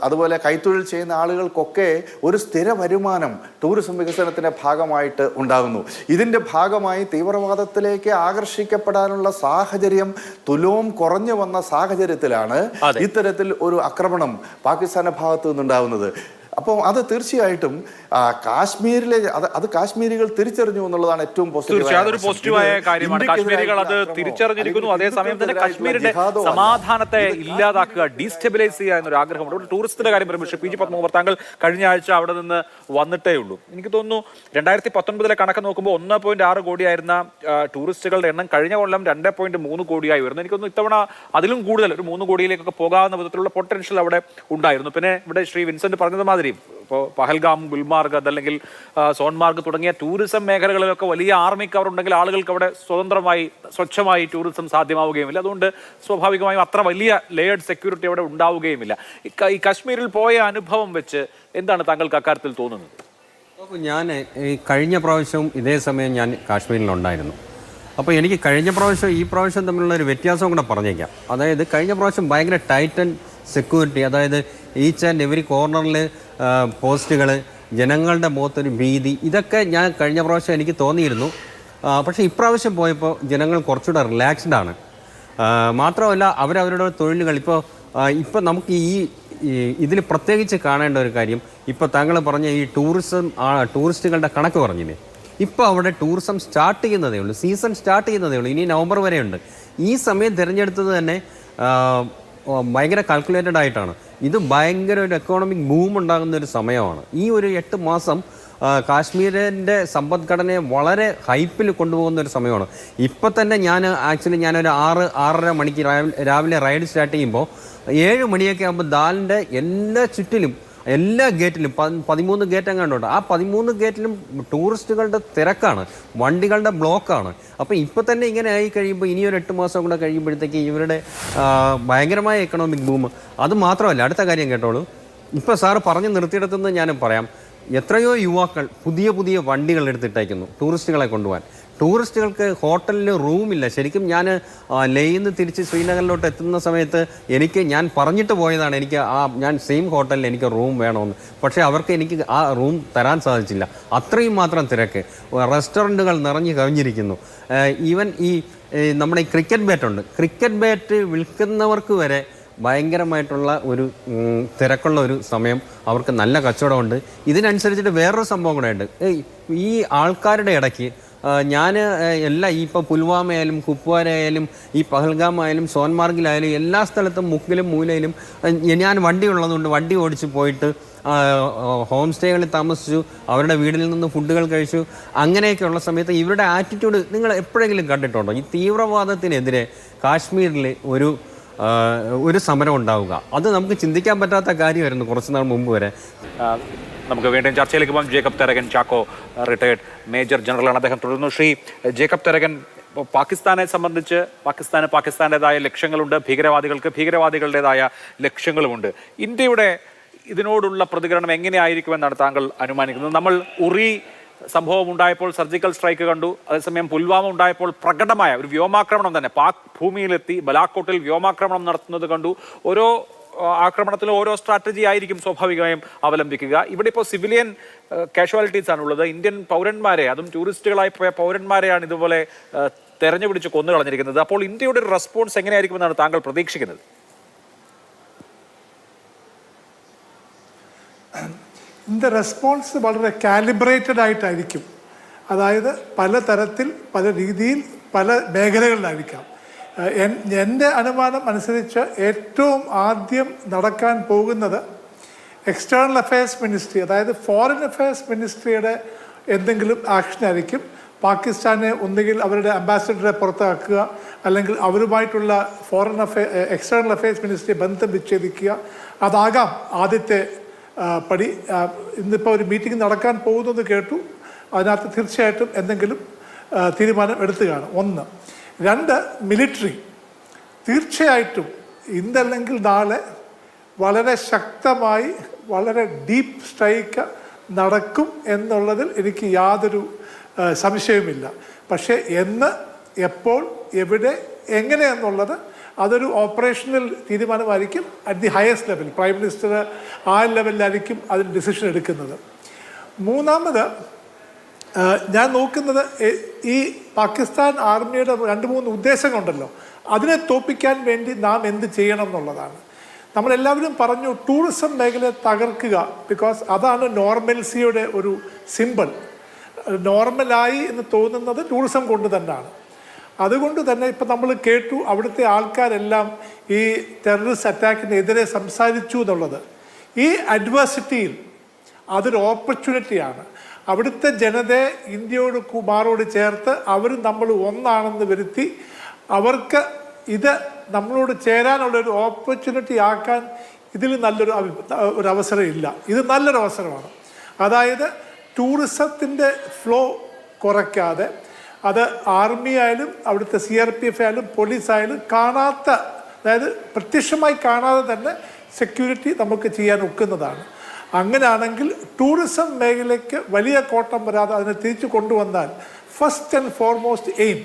അതുപോലെ കൈത്തൊഴിൽ ചെയ്യുന്ന ആളുകൾക്കൊക്കെ ഒരു സ്ഥിര വരുമാനം ടൂറിസം വികസനത്തിൻ്റെ ഭാഗമായിട്ട് ഉണ്ടാകുന്നു. ഇതിൻ്റെ ഭാഗമായി തീവ്രവാദത്തിലേക്ക് ആകർഷിക്കപ്പെടാനുള്ള സാഹചര്യം തുലോം കുറഞ്ഞു വന്ന സാഹചര്യത്തിലാണ് ഇത്തരത്തിൽ ഒരു ആക്രമണം പാകിസ്ഥാന്റെ ഭാഗത്തു നിന്നുണ്ടാകുന്നത്. അപ്പോൾ അത് തീർച്ചയായിട്ടും കാശ്മീരിലെ അത് കാശ്മീരികൾ തിരിച്ചറിഞ്ഞു എന്നുള്ളതാണ് ഏറ്റവും പോസിറ്റീവായ കാര്യമാണ്. കാശ്മീരികൾ അത് തിരിച്ചറിഞ്ഞിരിക്കുന്നു. അതേസമയം തന്നെ കാശ്മീരിന്റെ സമാധാനത്തെ ഇല്ലാതാക്കുക, ഡീസ്റ്റെബിലൈസ് ചെയ്യുക എന്നൊരു ആഗ്രഹമുണ്ട്. ഒരു ടൂറിസ്റ്റിന്റെ കാര്യം പറയുമ്പോൾ പി ജി പത്മകുമാർ, താങ്കൾ കഴിഞ്ഞ ആഴ്ച അവിടെ നിന്ന് വന്നിട്ടേ ഉള്ളൂ. എനിക്ക് തോന്നുന്നു 2019 കണക്ക് നോക്കുമ്പോൾ 1.6 കോടിയായിരുന്ന ടൂറിസ്റ്റുകളുടെ എണ്ണം കഴിഞ്ഞ കൊല്ലം 2.3 കോടിയായി വരുന്നു. എനിക്ക് തോന്നുന്നു ഇത്തവണ അതിലും കൂടുതൽ ഒരു 3 കോടിയിലേക്കൊക്കെ പോകാവുന്ന വിധത്തിലുള്ള പൊട്ടൻഷ്യൽ അവിടെ ഉണ്ടായിരുന്നു. പിന്നെ ഇവിടെ ശ്രീ വിൻസെന്റ് പറഞ്ഞത് മാതിരി ഇപ്പോൾ പഹൽഗാം, ഗുൽമാർഗ്, അതല്ലെങ്കിൽ സോൺമാർഗ് തുടങ്ങിയ ടൂറിസം മേഖലകളിലൊക്കെ വലിയ ആർമി കവർ ഉണ്ടെങ്കിൽ ആളുകൾക്ക് അവിടെ സ്വതന്ത്രമായി സ്വച്ഛമായി ടൂറിസം സാധ്യമാവുകയുമില്ല. അതുകൊണ്ട് സ്വാഭാവികമായും അത്ര വലിയ ലെയേർഡ് സെക്യൂരിറ്റി അവിടെ ഉണ്ടാവുകയുമില്ല. ഈ കാശ്മീരിൽ പോയ അനുഭവം വെച്ച് എന്താണ് താങ്കൾക്ക് അക്കാര്യത്തിൽ തോന്നുന്നത്? ഞാൻ ഈ കഴിഞ്ഞ പ്രാവശ്യവും ഇതേ സമയം ഞാൻ കാശ്മീരിലുണ്ടായിരുന്നു. അപ്പോൾ എനിക്ക് കഴിഞ്ഞ പ്രാവശ്യം ഈ പ്രാവശ്യം തമ്മിലുള്ള ഒരു വ്യത്യാസം കൂടെ പറഞ്ഞേക്കാം. അതായത് കഴിഞ്ഞ പ്രാവശ്യം ഭയങ്കര ടൈറ്റൻ സെക്യൂരിറ്റി, അതായത് ഈച്ച് ആൻഡ് എവറി കോർണറിൽ പോസ്റ്റുകൾ, ജനങ്ങളുടെ മുഖത്തൊരു ഭീതി, ഇതൊക്കെ ഞാൻ കഴിഞ്ഞ പ്രാവശ്യം എനിക്ക് തോന്നിയിരുന്നു. പക്ഷേ ഇപ്രാവശ്യം പോയപ്പോൾ ജനങ്ങൾ കുറച്ചുകൂടെ റിലാക്സ്ഡാണ്. മാത്രമല്ല അവരവരുടെ തൊഴിലുകൾ ഇപ്പോൾ നമുക്ക് ഇതിൽ പ്രത്യേകിച്ച് കാണേണ്ട ഒരു കാര്യം, ഇപ്പോൾ താങ്കൾ പറഞ്ഞ ഈ ടൂറിസ്റ്റുകളുടെ കണക്ക് പറഞ്ഞില്ലേ, ഇപ്പോൾ അവിടെ ടൂറിസം സ്റ്റാർട്ട് ചെയ്യുന്നതേ ഉള്ളൂ, സീസൺ സ്റ്റാർട്ട് ചെയ്യുന്നതേ ഉള്ളൂ, ഇനി നവംബർ വരെയുണ്ട്. ഈ സമയം തിരഞ്ഞെടുത്തത് തന്നെ ഭയങ്കര കാൽക്കുലേറ്റഡ് ആയിട്ടാണ്. ഇത് ഭയങ്കര ഒരു എക്കോണമിക് ബൂം ഉണ്ടാകുന്ന ഒരു സമയമാണ്. ഈ ഒരു 8 മാസം കാശ്മീരിൻ്റെ സമ്പദ്ഘടനയെ വളരെ ഹൈപ്പിൽ കൊണ്ടുപോകുന്ന ഒരു സമയമാണ്. ഇപ്പം തന്നെ ഞാനൊരു 6-6:30 മണിക്ക് രാവിലെ റൈഡ് സ്റ്റാർട്ട് ചെയ്യുമ്പോൾ 7 മണിയൊക്കെ ആകുമ്പോൾ ദാലിൻ്റെ എല്ലാ ഗേറ്റിലും 13 ഗേറ്റ് എങ്ങാണ്ടുണ്ട്. ആ 13 ഗേറ്റിലും ടൂറിസ്റ്റുകളുടെ തിരക്കാണ്, വണ്ടികളുടെ ബ്ലോക്കാണ്. അപ്പോൾ ഇപ്പം തന്നെ ഇങ്ങനെ ആയി കഴിയുമ്പോൾ ഇനിയൊരു 8 മാസം കൂടെ കഴിയുമ്പോഴത്തേക്ക് ഇവരുടെ ഭയങ്കരമായ എക്കണോമിക് ബൂം. അത് മാത്രമല്ല, അടുത്ത കാര്യം കേട്ടോളൂ. ഇപ്പോൾ സാറ് പറഞ്ഞു നിർത്തിയിടത്തുനിന്ന് ഞാനും പറയാം, എത്രയോ യുവാക്കൾ പുതിയ വണ്ടികൾ എടുത്തിട്ടയക്കുന്നു ടൂറിസ്റ്റുകളെ കൊണ്ടുപോകാൻ. ടൂറിസ്റ്റുകൾക്ക് ഹോട്ടലിൽ റൂമില്ല. ശരിക്കും ഞാൻ ലേയിൽ നിന്ന് തിരിച്ച് ശ്രീനഗറിലോട്ട് എത്തുന്ന സമയത്ത് ഞാൻ പറഞ്ഞിട്ട് പോയതാണ്, ഞാൻ സെയിം ഹോട്ടലിൽ എനിക്ക് റൂം വേണമെന്ന്. പക്ഷേ അവർക്ക് എനിക്ക് ആ റൂം തരാൻ സാധിച്ചില്ല. അത്രയും മാത്രം തിരക്ക്. റെസ്റ്റോറൻറ്റുകൾ നിറഞ്ഞു കവിഞ്ഞിരിക്കുന്നു. ഈവൻ നമ്മുടെ ഈ ക്രിക്കറ്റ് ബാറ്റ് വിൽക്കുന്നവർക്ക് വരെ ഭയങ്കരമായിട്ടുള്ള ഒരു തിരക്കുള്ള ഒരു സമയം. അവർക്ക് നല്ല കച്ചവടമുണ്ട്. ഇതിനനുസരിച്ചിട്ട് വേറൊരു സംഭവം കൂടെ ഉണ്ട്. ഈ ആൾക്കാരുടെ ഇടയ്ക്ക് ഇപ്പോൾ പുൽവാമയായാലും കുപ്വാരയായാലും ഈ പഹൽഗാമായാലും സോൻമാർഗിലായാലും എല്ലാ സ്ഥലത്തും മുക്കിലും മൂലയിലും ഞാൻ വണ്ടി ഉള്ളതുകൊണ്ട് വണ്ടി ഓടിച്ച് പോയിട്ട് ഹോം സ്റ്റേകളിൽ താമസിച്ചു, അവരുടെ വീട്ടിൽ നിന്ന് ഫുഡുകൾ കഴിച്ചു. അങ്ങനെയൊക്കെയുള്ള സമയത്ത് ഇവരുടെ ആറ്റിറ്റ്യൂഡ് നിങ്ങൾ എപ്പോഴെങ്കിലും കണ്ടിട്ടുണ്ടോ? ഈ തീവ്രവാദത്തിനെതിരെ കാശ്മീരിൽ ഒരു സമരം ഉണ്ടാവുക, അത് നമുക്ക് ചിന്തിക്കാൻ പറ്റാത്ത കാര്യമായിരുന്നു കുറച്ച് നാൾ മുമ്പ് വരെ. നമുക്ക് വീണ്ടും ചർച്ചയിലേക്ക് പോകാം. ജേക്കബ് തെരകൻ ചാക്കോ, റിട്ടയർഡ് മേജർ ജനറലാണ്, അദ്ദേഹം തുടരുന്നു. ശ്രീ ജേക്കബ് തെരകൻ, പാകിസ്ഥാനെ സംബന്ധിച്ച് പാകിസ്ഥാൻ്റെതായ ലക്ഷ്യങ്ങളുണ്ട്, ഭീകരവാദികളുടേതായ ലക്ഷ്യങ്ങളുമുണ്ട്. ഇന്ത്യയുടെ ഇതിനോടുള്ള പ്രതികരണം എങ്ങനെയായിരിക്കുമെന്നാണ് താങ്കൾ അനുമാനിക്കുന്നത്? നമ്മൾ ഉറി സംഭവം ഉണ്ടായപ്പോൾ സർജിക്കൽ സ്ട്രൈക്ക് കണ്ടു, അതേസമയം പുൽവാമ ഉണ്ടായപ്പോൾ പ്രകടമായ ഒരു വ്യോമാക്രമണം തന്നെ പാക് ഭൂമിയിലെത്തി ബലാക്കോട്ടിൽ വ്യോമാക്രമണം നടത്തുന്നത് കണ്ടു. ഓരോ ആക്രമണത്തിലും ഓരോ സ്ട്രാറ്റജി ആയിരിക്കും സ്വാഭാവികമായും അവലംബിക്കുക. ഇവിടെ ഇപ്പോൾ സിവിലിയൻ കാഷ്വാലിറ്റീസ് ആണുള്ളത്. ഇന്ത്യൻ പൗരന്മാരെ, അതും ടൂറിസ്റ്റുകളായി പോയ പൗരന്മാരെയാണ് ഇതുപോലെ തെരഞ്ഞുപിടിച്ച് കൊന്നു കളഞ്ഞിരിക്കുന്നത്. അപ്പോൾ ഇന്ത്യയുടെ ഒരു റെസ്പോൺസ് എങ്ങനെയായിരിക്കുമെന്നാണ് താങ്കൾ പ്രതീക്ഷിക്കുന്നത്? ഇതിൻ്റെ റെസ്പോൺസ് വളരെ കാലിബ്രേറ്റഡ് ആയിട്ടായിരിക്കും. അതായത് പലതരത്തിൽ, പല രീതിയിൽ, പല മേഖലകളിലായിരിക്കാം. എൻ്റെ അനുമാനം അനുസരിച്ച് ഏറ്റവും ആദ്യം നടക്കാൻ പോകുന്നത് എക്സ്റ്റേണൽ അഫയേഴ്സ് മിനിസ്ട്രി, അതായത് ഫോറിൻ അഫയേഴ്സ് മിനിസ്ട്രിയുടെ എന്തെങ്കിലും ആക്ഷനായിരിക്കും. പാകിസ്ഥാനെ ഒന്നുകിൽ അവരുടെ അംബാസിഡറെ പുറത്താക്കുക, അല്ലെങ്കിൽ അവരുമായിട്ടുള്ള എക്സ്റ്റേണൽ അഫയേഴ്സ് മിനിസ്ട്രി ബന്ധം വിച്ഛേദിക്കുക. അതാകാം ആദ്യത്തെ പടി. ഇന്നിപ്പോൾ ഒരു മീറ്റിംഗ് നടക്കാൻ പോകുന്നത് കേട്ടു. അതിനകത്ത് തീർച്ചയായിട്ടും എന്തെങ്കിലും തീരുമാനം എടുത്തു കാണും. 1. 2, മിലിറ്ററി. തീർച്ചയായിട്ടും ഇന്നല്ലെങ്കിൽ നാളെ വളരെ ശക്തമായി, വളരെ ഡീപ്പ് സ്ട്രൈക്ക് നടക്കും എന്നുള്ളതിൽ എനിക്ക് യാതൊരു സംശയവുമില്ല. പക്ഷേ എന്ന്, എപ്പോൾ, എവിടെ, എങ്ങനെയെന്നുള്ളത് അതൊരു ഓപ്പറേഷണൽ തീരുമാനമായിരിക്കും. At the highest level prime minister ആ ലെവലിലായിരിക്കും അതിന് ഡിസിഷൻ എടുക്കുന്നത്. 3, ഞാൻ നോക്കുന്നത് ഈ പാകിസ്ഥാൻ ആർമിയുടെ 2-3 ഉദ്ദേശങ്ങളുണ്ടല്ലോ, അതിനെ തോൽപ്പിക്കാൻ വേണ്ടി നാം എന്ത് ചെയ്യണം എന്നുള്ളതാണ്. നമ്മളെല്ലാവരും പറഞ്ഞു ടൂറിസം മേഖലയെ തകർക്കുക, ബിക്കോസ് അതാണ് നോർമൽസിയുടെ ഒരു സിമ്പിൾ. നോർമലായി എന്ന് തോന്നുന്നത് ടൂറിസം കൊണ്ട് തന്നെയാണ്. അതുകൊണ്ട് തന്നെ ഇപ്പം നമ്മൾ കേട്ടു അവിടുത്തെ ആൾക്കാരെല്ലാം ഈ ടെററിസ്റ്റ് അറ്റാക്കിനെതിരെ സംസാരിച്ചു എന്നുള്ളത്. ഈ അഡ്വേഴ്സിറ്റിയിൽ അതൊരു ഓപ്പർച്യൂണിറ്റിയാണ്. അവിടുത്തെ ജനതയെ ഇന്ത്യയോട് മാറോട് ചേർത്ത് അവർ നമ്മൾ ഒന്നാണെന്ന് വരുത്തി അവർക്ക് ഇത് നമ്മളോട് ചേരാനുള്ളൊരു ഓപ്പർച്യൂണിറ്റി ആക്കാൻ ഇതിൽ നല്ലൊരു അവസരം ഇല്ല. ഇത് നല്ലൊരു അവസരമാണ്. അതായത് ടൂറിസത്തിൻ്റെ ഫ്ലോ കുറയ്ക്കാതെ, അത് ആർമി ആയാലും അവിടുത്തെ CRPF ആയാലും പോലീസായാലും കാണാത്ത, അതായത് പ്രത്യക്ഷമായി കാണാതെ തന്നെ സെക്യൂരിറ്റി നമുക്ക് ചെയ്യാൻ ഒക്കുന്നതാണ്. അങ്ങനെയാണെങ്കിൽ ടൂറിസം മേഖലയ്ക്ക് വലിയ കോട്ടം വരാതെ അതിനെ തിരിച്ചു കൊണ്ടുവന്നാൽ first and foremost aim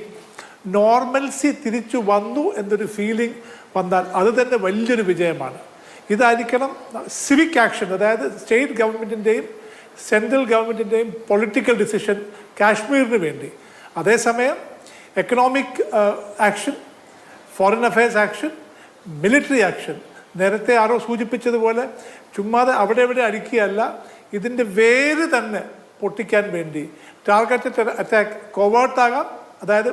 normalcy തിരിച്ചു വന്നു എന്നൊരു ഫീലിംഗ് വന്നാൽ അത് തന്നെ വലിയൊരു വിജയമാണ്. ഇതായിരിക്കണം സിവിക് ആക്ഷൻ, അതായത് സ്റ്റേറ്റ് ഗവൺമെൻറ്റിൻ്റെയും സെൻട്രൽ ഗവൺമെൻറ്റിൻ്റെയും പൊളിറ്റിക്കൽ ഡിസിഷൻ കാശ്മീരിന് വേണ്ടി. അതേസമയം economic action, foreign affairs action, military action, നേരത്തെ ആരോ സൂചിപ്പിച്ചതുപോലെ ചുമ്മാതെ അവിടെ ഇവിടെ അടിക്കുകയല്ല, ഇതിൻ്റെ വേര് തന്നെ പൊട്ടിക്കാൻ വേണ്ടി ടാർഗറ്റഡ് അറ്റാക്ക് കോവേർട്ടാകാം, അതായത്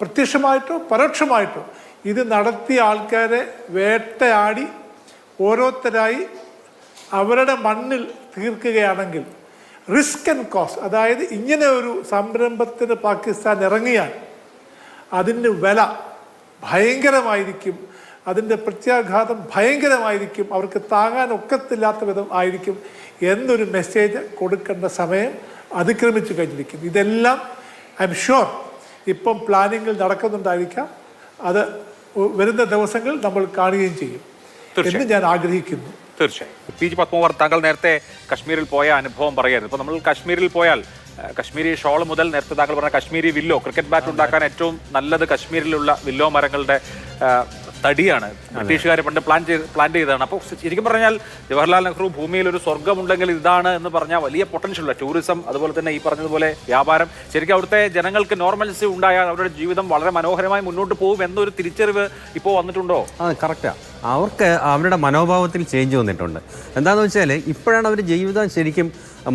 പ്രത്യക്ഷമായിട്ടോ പരോക്ഷമായിട്ടോ ഇത് നടത്തിയ ആൾക്കാരെ വേട്ടയാടി ഓരോരുത്തരായി അവരുടെ മണ്ണിൽ തീർക്കുകയാണെങ്കിൽ റിസ്ക് ആൻഡ് കോസ്റ്റ്, അതായത് ഇങ്ങനെ ഒരു സംരംഭത്തിന് പാകിസ്ഥാൻ ഇറങ്ങിയാൽ അതിൻ്റെ വില ഭയങ്കരമായിരിക്കും, അതിൻ്റെ പ്രത്യാഘാതം ഭയങ്കരമായിരിക്കും, അവർക്ക് താങ്ങാൻ ഒക്കത്തില്ലാത്ത വിധം ആയിരിക്കും എന്നൊരു മെസ്സേജ് കൊടുക്കേണ്ട സമയം അതിക്രമിച്ചു കഴിഞ്ഞിരിക്കും. ഇതെല്ലാം ഐ എം ഷുവർ ഇപ്പം പ്ലാനിങ്ങിൽ നടക്കുന്നുണ്ടായിരിക്കാം. അത് വരുന്ന ദിവസങ്ങൾ നമ്മൾ കാണുകയും ചെയ്യും എന്ന് ഞാൻ ആഗ്രഹിക്കുന്നു. തീർച്ചയായും. പി.ജി. പത്മകുമാർ, താങ്കൾ നേരത്തെ കശ്മീരിൽ പോയ അനുഭവം പറയായിരുന്നു. ഇപ്പോൾ നമ്മൾ കശ്മീരിൽ പോയാൽ കശ്മീരി ഷോൾ മുതൽ നേരത്തെ താങ്കൾ പറഞ്ഞ കശ്മീരി വില്ലോ, ക്രിക്കറ്റ് ബാറ്റ് ഉണ്ടാക്കാൻ ഏറ്റവും നല്ലത് കശ്മീരിലുള്ള വില്ലോ മരങ്ങളുടെ തടിയാണ്. ബ്രിട്ടീഷുകാർ പണ്ട് പ്ലാൻ ചെയ്തതാണ്. അപ്പോൾ ശരിക്കും പറഞ്ഞാൽ ജവഹർലാൽ നെഹ്റു ഭൂമിയിൽ ഒരു സ്വർഗ്ഗമുണ്ടെങ്കിൽ ഇതാണ് എന്ന് പറഞ്ഞാൽ വലിയ പൊട്ടൻഷ്യലുള്ള ടൂറിസം, അതുപോലെ തന്നെ ഈ പറഞ്ഞതുപോലെ വ്യാപാരം, ശരിക്കും അവിടുത്തെ ജനങ്ങൾക്ക് നോർമൽസി ഉണ്ടായാൽ അവരുടെ ജീവിതം വളരെ മനോഹരമായി മുന്നോട്ട് പോകും എന്നൊരു തിരിച്ചറിവ് ഇപ്പോൾ വന്നിട്ടുണ്ടോ? കറക്റ്റാണ്. അവർക്ക് അവരുടെ മനോഭാവത്തിൽ ചേഞ്ച് വന്നിട്ടുണ്ട്. എന്താണെന്ന് വെച്ചാൽ ഇപ്പോഴാണ് അവർ ജീവിതം ശരിക്കും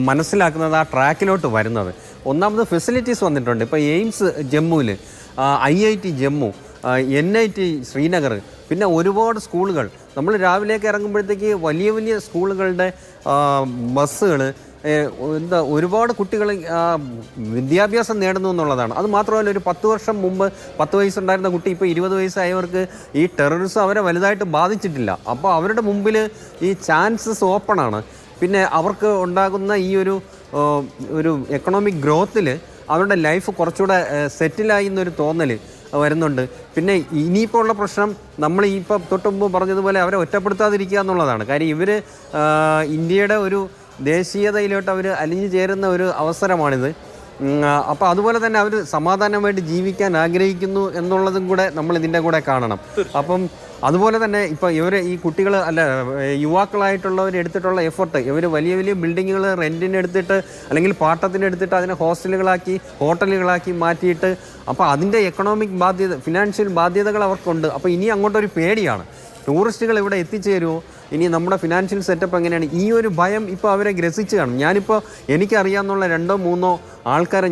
മനസ്സിലാക്കുന്നത്, ആ ട്രാക്കിലോട്ട് വരുന്നത്. ഒന്നാമത് ഫെസിലിറ്റീസ് വന്നിട്ടുണ്ട്. ഇപ്പോൾ എയിംസ് ജമ്മുവിൽ, IIT ജമ്മു, NIT ശ്രീനഗർ, പിന്നെ ഒരുപാട് സ്കൂളുകൾ. നമ്മൾ രാവിലേക്ക് ഇറങ്ങുമ്പോഴത്തേക്ക് വലിയ വലിയ സ്കൂളുകളുടെ ബസ്സുകൾ, ഒരുപാട് കുട്ടികൾ വിദ്യാഭ്യാസം നേടുന്നു എന്നുള്ളതാണ്. അത് മാത്രമല്ല, ഒരു 10 വർഷം മുമ്പ് 10 വയസ്സുണ്ടായിരുന്ന കുട്ടി ഇപ്പോൾ 20 വയസ്സായവർക്ക് ഈ ടെററിസം അവരെ വലുതായിട്ട് ബാധിച്ചിട്ടില്ല. അപ്പോൾ അവരുടെ മുമ്പിൽ ഈ ചാൻസസ് ഓപ്പണാണ്. പിന്നെ അവർക്ക് ഉണ്ടാകുന്ന ഈ ഒരു എക്കണോമിക് ഗ്രോത്തിൽ അവരുടെ ലൈഫ് കുറച്ചുകൂടെ സെറ്റിലായി എന്നൊരു തോന്നൽ വരുന്നുണ്ട്. പിന്നെ ഇനിയിപ്പോൾ ഉള്ള പ്രശ്നം, നമ്മൾ ഇപ്പോൾ തൊട്ട് മുമ്പ് പറഞ്ഞതുപോലെ അവരെ ഒറ്റപ്പെടുത്താതിരിക്കുക എന്നുള്ളതാണ്. കാര്യം ഇവർ ഇന്ത്യയുടെ ഒരു ദേശീയതയിലോട്ട് അവർ അലിഞ്ഞു ചേരുന്ന ഒരു അവസരമാണിത്. അപ്പോൾ അതുപോലെ തന്നെ അവർ സമാധാനമായിട്ട് ജീവിക്കാൻ ആഗ്രഹിക്കുന്നു എന്നുള്ളതും കൂടെ നമ്മൾ ഇതിൻ്റെ കൂടെ കാണണം. അപ്പം അതുപോലെ തന്നെ ഇപ്പോൾ ഈ കുട്ടികൾ യുവാക്കളായിട്ടുള്ളവർ എടുത്തിട്ടുള്ള എഫർട്ട്, ഇവർ വലിയ വലിയ ബിൽഡിങ്ങുകൾ റെൻറ്റിന് എടുത്തിട്ട് അല്ലെങ്കിൽ പാട്ടത്തിന് എടുത്തിട്ട് അതിനെ ഹോസ്റ്റലുകളാക്കി ഹോട്ടലുകളാക്കി മാറ്റിയിട്ട്, അപ്പോൾ അതിൻ്റെ എക്കണോമിക് ബാധ്യത, ഫിനാൻഷ്യൽ ബാധ്യതകൾ അവർക്കുണ്ട്. അപ്പോൾ ഇനി അങ്ങോട്ടൊരു പേടിയാണ്, ടൂറിസ്റ്റുകൾ ഇവിടെ എത്തിച്ചേരുമോ, ഇനി നമ്മുടെ ഫിനാൻഷ്യൽ സെറ്റപ്പ് എങ്ങനെയാണ്, ഈ ഒരു ഭയം ഇപ്പോൾ അവരെ ഗ്രസിച്ച് കാണും. ഞാനിപ്പോൾ എനിക്കറിയാവുന്ന 2-3 ആൾക്കാരെ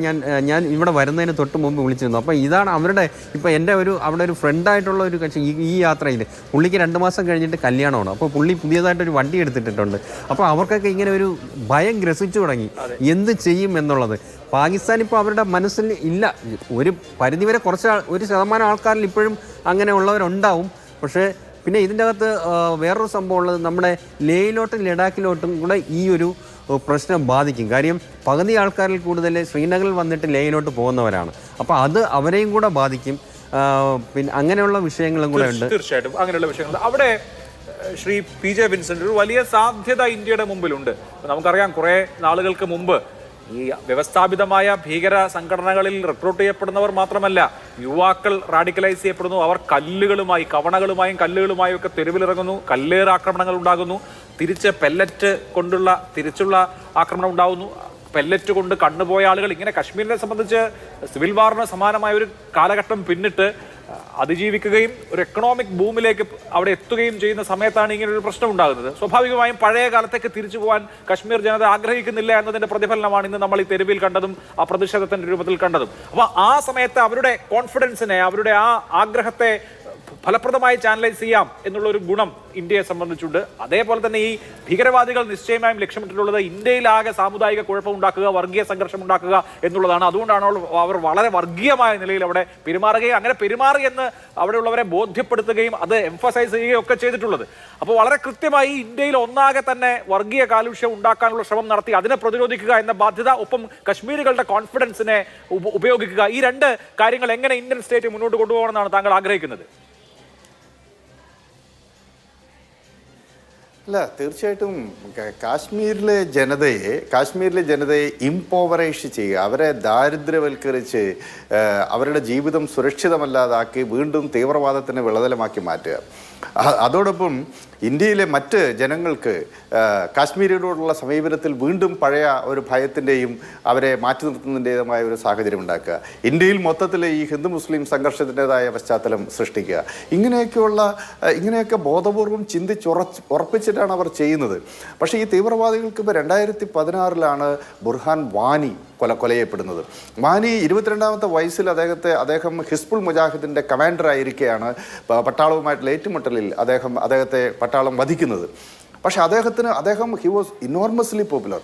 ഞാൻ ഇവിടെ വരുന്നതിന് തൊട്ട് മുമ്പ് വിളിച്ചിരുന്നു. അപ്പോൾ ഇതാണ് അവരുടെ, ഇപ്പോൾ എൻ്റെ അവിടെ ഒരു ഫ്രണ്ടായിട്ടുള്ള ഒരു കക്ഷി ഈ യാത്രയിൽ പുള്ളിക്ക് 2 മാസം കഴിഞ്ഞിട്ട് കല്യാണമാണ്. അപ്പോൾ പുള്ളി പുതിയതായിട്ടൊരു വണ്ടി എടുത്തിട്ടുണ്ട്. അപ്പോൾ അവർക്കൊക്കെ ഇങ്ങനെ ഒരു ഭയം ഗ്രസിച്ചു തുടങ്ങി, എന്ത് ചെയ്യും എന്നുള്ളത്. പാകിസ്ഥാൻ ഇപ്പോൾ അവരുടെ മനസ്സിൽ ഇല്ല. ഒരു പരിധിവരെ ഒരു ശതമാനം ആൾക്കാരിൽ ഇപ്പോഴും അങ്ങനെ ഉള്ളവരുണ്ടാവും. പക്ഷേ പിന്നെ ഇതിൻ്റെ അകത്ത് വേറൊരു സംഭവം ഉള്ളത്, നമ്മുടെ ലേയിലോട്ടും ലഡാക്കിലോട്ടും കൂടെ ഈ ഒരു പ്രശ്നം ബാധിക്കും. കാര്യം പകുതി ആൾക്കാരിൽ കൂടുതൽ ശ്രീനഗറിൽ വന്നിട്ട് ലേയിലോട്ട് പോകുന്നവരാണ്. അപ്പോൾ അത് അവരെയും കൂടെ ബാധിക്കും. പിന്നെ അങ്ങനെയുള്ള വിഷയങ്ങളും കൂടെ ഉണ്ട്. തീർച്ചയായിട്ടും അങ്ങനെയുള്ള വിഷയങ്ങൾ അവിടെ ശ്രീ PJ വിൻസെന്റ്, ഒരു വലിയ സാധ്യത ഇന്ത്യയുടെ മുമ്പിലുണ്ട്. നമുക്കറിയാം, കുറേ നാളുകൾക്ക് മുമ്പ് ഈ വ്യവസ്ഥാപിതമായ ഭീകര സംഘടനകളിൽ റിക്രൂട്ട് ചെയ്യപ്പെടുന്നവർ മാത്രമല്ല, യുവാക്കൾ റാഡിക്കലൈസ് ചെയ്യപ്പെടുന്നു. അവർ കവണകളുമായും കല്ലുകളുമായും ഒക്കെ തെരുവിലിറങ്ങുന്നു. കല്ലേറ് ആക്രമണങ്ങൾ ഉണ്ടാകുന്നു. പെല്ലറ്റ് കൊണ്ടുള്ള തിരിച്ചുള്ള ആക്രമണം ഉണ്ടാകുന്നു. പെല്ലറ്റ് കൊണ്ട് കണ്ണുപോയ ആളുകൾ. ഇങ്ങനെ കശ്മീരിനെ സംബന്ധിച്ച് സിവിൽ വാറിന് സമാനമായ ഒരു കാലഘട്ടം പിന്നിട്ട് അതിജീവിക്കുകയും ഒരു എക്കണോമിക് ബൂമിലേക്ക് അവിടെ എത്തുകയും ചെയ്യുന്ന സമയത്താണ് ഇങ്ങനെ ഒരു പ്രശ്നം ഉണ്ടാകുന്നത്. സ്വാഭാവികമായും പഴയ കാലത്തേക്ക് തിരിച്ചു പോകാൻ കശ്മീർ ജനത ആഗ്രഹിക്കുന്നില്ല എന്നതിന്റെ പ്രതിഫലനമാണ് ഇന്ന് നമ്മൾ ഈ തെരുവിൽ കണ്ടതും ആ പ്രതിഷേധത്തിന്റെ രൂപത്തിൽ കണ്ടതും. അപ്പോൾ ആ സമയത്ത് അവരുടെ കോൺഫിഡൻസിനെ, അവരുടെ ആ ആഗ്രഹത്തെ ഫലപ്രദമായി ചാനലൈസ് ചെയ്യാം എന്നുള്ള ഒരു ഗുണം ഇന്ത്യയെ സംബന്ധിച്ചുണ്ട്. അതേപോലെ തന്നെ ഈ ഭീകരവാദികൾ നിശ്ചയമായും ലക്ഷ്യമിട്ടിട്ടുള്ളത് ഇന്ത്യയിലാകെ സാമുദായിക കുഴപ്പമുണ്ടാക്കുക, വർഗീയ സംഘർഷം ഉണ്ടാക്കുക എന്നുള്ളതാണ്. അതുകൊണ്ടാണ് അവർ വളരെ വർഗീയമായ നിലയിൽ അവിടെ പെരുമാറുകയും അങ്ങനെ പെരുമാറിയെന്ന് അവിടെയുള്ളവരെ ബോധ്യപ്പെടുത്തുകയും അത് എംഫസൈസ് ചെയ്യുകയും ഒക്കെ ചെയ്തിട്ടുള്ളത്. അപ്പോൾ വളരെ കൃത്യമായി ഇന്ത്യയിൽ ഒന്നാകെ തന്നെ വർഗീയ കാലുഷ്യം ഉണ്ടാക്കാനുള്ള ശ്രമം നടത്തി അതിനെ പ്രതിരോധിക്കുക എന്ന ബാധ്യത, ഒപ്പം കശ്മീരികളുടെ കോൺഫിഡൻസിനെ ഉപയോഗിക്കുക, ഈ 2 കാര്യങ്ങൾ എങ്ങനെ ഇന്ത്യൻ സ്റ്റേറ്റ് മുന്നോട്ട് കൊണ്ടുപോകണമെന്നാണ് താങ്കൾ ആഗ്രഹിക്കുന്നത്? അല്ല, തീർച്ചയായിട്ടും കാശ്മീരിലെ ജനതയെ ഇംപോവറൈഷ് ചെയ്യുക, അവരെ ദാരിദ്ര്യവൽക്കരിച്ച് അവരുടെ ജീവിതം സുരക്ഷിതമല്ലാതാക്കി വീണ്ടും തീവ്രവാദത്തിന് വിളതലമാക്കി മാറ്റുക. അതോടൊപ്പം ഇന്ത്യയിലെ മറ്റ് ജനങ്ങൾക്ക് കാശ്മീരിനോടുള്ള സമീപനത്തിൽ വീണ്ടും പഴയ ഒരു ഭയത്തിൻ്റെയും അവരെ മാറ്റി നിർത്തുന്നതിൻ്റെതുമായ ഒരു സാഹചര്യം ഉണ്ടാക്കുക, ഇന്ത്യയിൽ മൊത്തത്തിൽ ഈ ഹിന്ദു മുസ്ലിം സംഘർഷത്തിൻ്റെതായ പശ്ചാത്തലം സൃഷ്ടിക്കുക, ഇങ്ങനെയൊക്കെ ബോധപൂർവം ഉറപ്പിച്ചിട്ടാണ് അവർ ചെയ്യുന്നത്. പക്ഷേ ഈ തീവ്രവാദികൾക്ക് ഇപ്പോൾ 2016 ബുർഹാൻ വാനി കൊലയപ്പെടുന്നത്. വാനി 22ാമത്തെ വയസ്സിൽ അദ്ദേഹം ഹിസ്ബുൾ മുജാഹിദിൻ്റെ കമാൻഡറായിരിക്കെയാണ് പട്ടാളവുമായിട്ടുള്ള ഏറ്റുമുട്ടലിൽ അദ്ദേഹത്തെ പട്ടാളം വധിക്കുന്നത്. പക്ഷെ അദ്ദേഹം ഹി വാസ് ഇനോർമസ്ലി പോപ്പുലർ.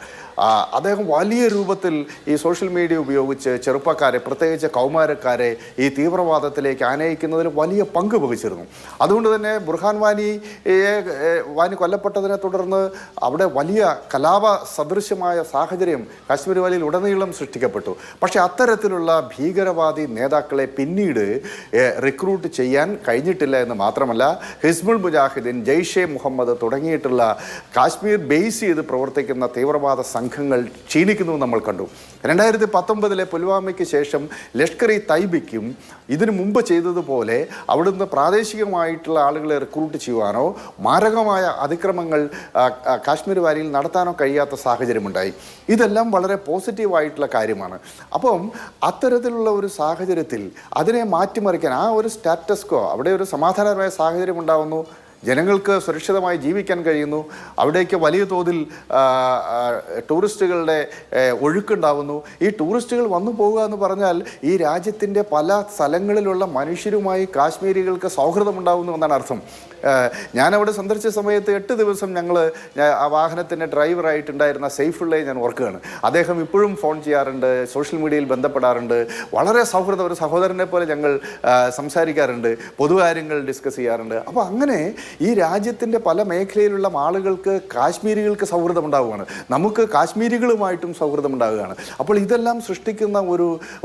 അദ്ദേഹം വലിയ രൂപത്തിൽ ഈ സോഷ്യൽ മീഡിയ ഉപയോഗിച്ച് ചെറുപ്പക്കാരെ, പ്രത്യേകിച്ച് കൗമാരക്കാരെ ഈ തീവ്രവാദത്തിലേക്ക് ആനയിക്കുന്നതിൽ വലിയ പങ്ക് വഹിച്ചിരുന്നു. അതുകൊണ്ട് തന്നെ ബുർഹാൻ വാനി കൊല്ലപ്പെട്ടതിനെ തുടർന്ന് അവിടെ വലിയ കലാപ സദൃശ്യമായ സാഹചര്യം കാശ്മീർ വാലിയിൽ ഉടനീളം സൃഷ്ടിക്കപ്പെട്ടു. പക്ഷേ അത്തരത്തിലുള്ള ഭീകരവാദി നേതാക്കളെ പിന്നീട് റിക്രൂട്ട് ചെയ്യാൻ കഴിഞ്ഞിട്ടില്ല എന്ന് മാത്രമല്ല, ഹിസ്ബുൾ മുജാഹിദ്ദീൻ, ജെയ്ഷെ മുഹമ്മദ് തുടങ്ങിയിട്ടുള്ള കാശ്മീർ ബേസ് ചെയ്ത് പ്രവർത്തിക്കുന്ന തീവ്രവാദ സംഘങ്ങൾ ക്ഷീണിക്കുന്നു നമ്മൾ കണ്ടു. 2019 പുൽവാമയ്ക്ക് ശേഷം ലഷ്കർ ഇ തൈബയ്ക്കും ഇതിനു മുമ്പ് ചെയ്തതുപോലെ അവിടുന്ന് പ്രാദേശികമായിട്ടുള്ള ആളുകളെ റിക്രൂട്ട് ചെയ്യുവാനോ മാരകമായ അതിക്രമങ്ങൾ കാശ്മീർ വാലിയിൽ നടത്താനോ കഴിയാത്ത സാഹചര്യമുണ്ടായി. ഇതെല്ലാം വളരെ പോസിറ്റീവായിട്ടുള്ള കാര്യമാണ്. അപ്പം അത്തരത്തിലുള്ള ഒരു സാഹചര്യത്തിൽ അതിനെ മാറ്റിമറിക്കാൻ ആ ഒരു സ്റ്റാറ്റസ് കോ, അവിടെ ഒരു സമാധാനപരമായ സാഹചര്യം ഉണ്ടാകുന്നു, ജനങ്ങൾക്ക് സുരക്ഷിതമായി ജീവിക്കാൻ കഴിയുന്നു, അവിടേക്ക് വലിയ തോതിൽ ടൂറിസ്റ്റുകളുടെ ഒഴുക്കുണ്ടാവുന്നു. ഈ ടൂറിസ്റ്റുകൾ വന്നു പോകുക എന്ന് പറഞ്ഞാൽ ഈ രാജ്യത്തിൻ്റെ പല സ്ഥലങ്ങളിലുള്ള മനുഷ്യരുമായി കാശ്മീരികൾക്ക് സൗഹൃദമുണ്ടാകുന്നു എന്നാണ് അർത്ഥം. ഞാനവിടെ സന്ദർശിച്ച സമയത്ത് 8 ദിവസം ആ വാഹനത്തിൻ്റെ ഡ്രൈവറായിട്ടുണ്ടായിരുന്ന സെയ്ഫുള്ളയെ ഞാൻ ഓർക്കുകയാണ്. അദ്ദേഹം ഇപ്പോഴും ഫോൺ ചെയ്യാറുണ്ട്, സോഷ്യൽ മീഡിയയിൽ ബന്ധപ്പെടാറുണ്ട്, വളരെ സൗഹൃദം, ഒരു സഹോദരനെ പോലെ ഞങ്ങൾ സംസാരിക്കാറുണ്ട്, പൊതുകാര്യങ്ങൾ ഡിസ്കസ് ചെയ്യാറുണ്ട്. അപ്പോൾ അങ്ങനെ ഈ രാജ്യത്തിൻ്റെ പല മേഖലയിലുള്ള ആളുകൾക്ക് കാശ്മീരികൾക്ക് സൗഹൃദമുണ്ടാവുകയാണ്, നമുക്ക് കാശ്മീരികളുമായിട്ടും സൗഹൃദമുണ്ടാവുകയാണ്. അപ്പോൾ ഇതെല്ലാം സൃഷ്ടിക്കുന്ന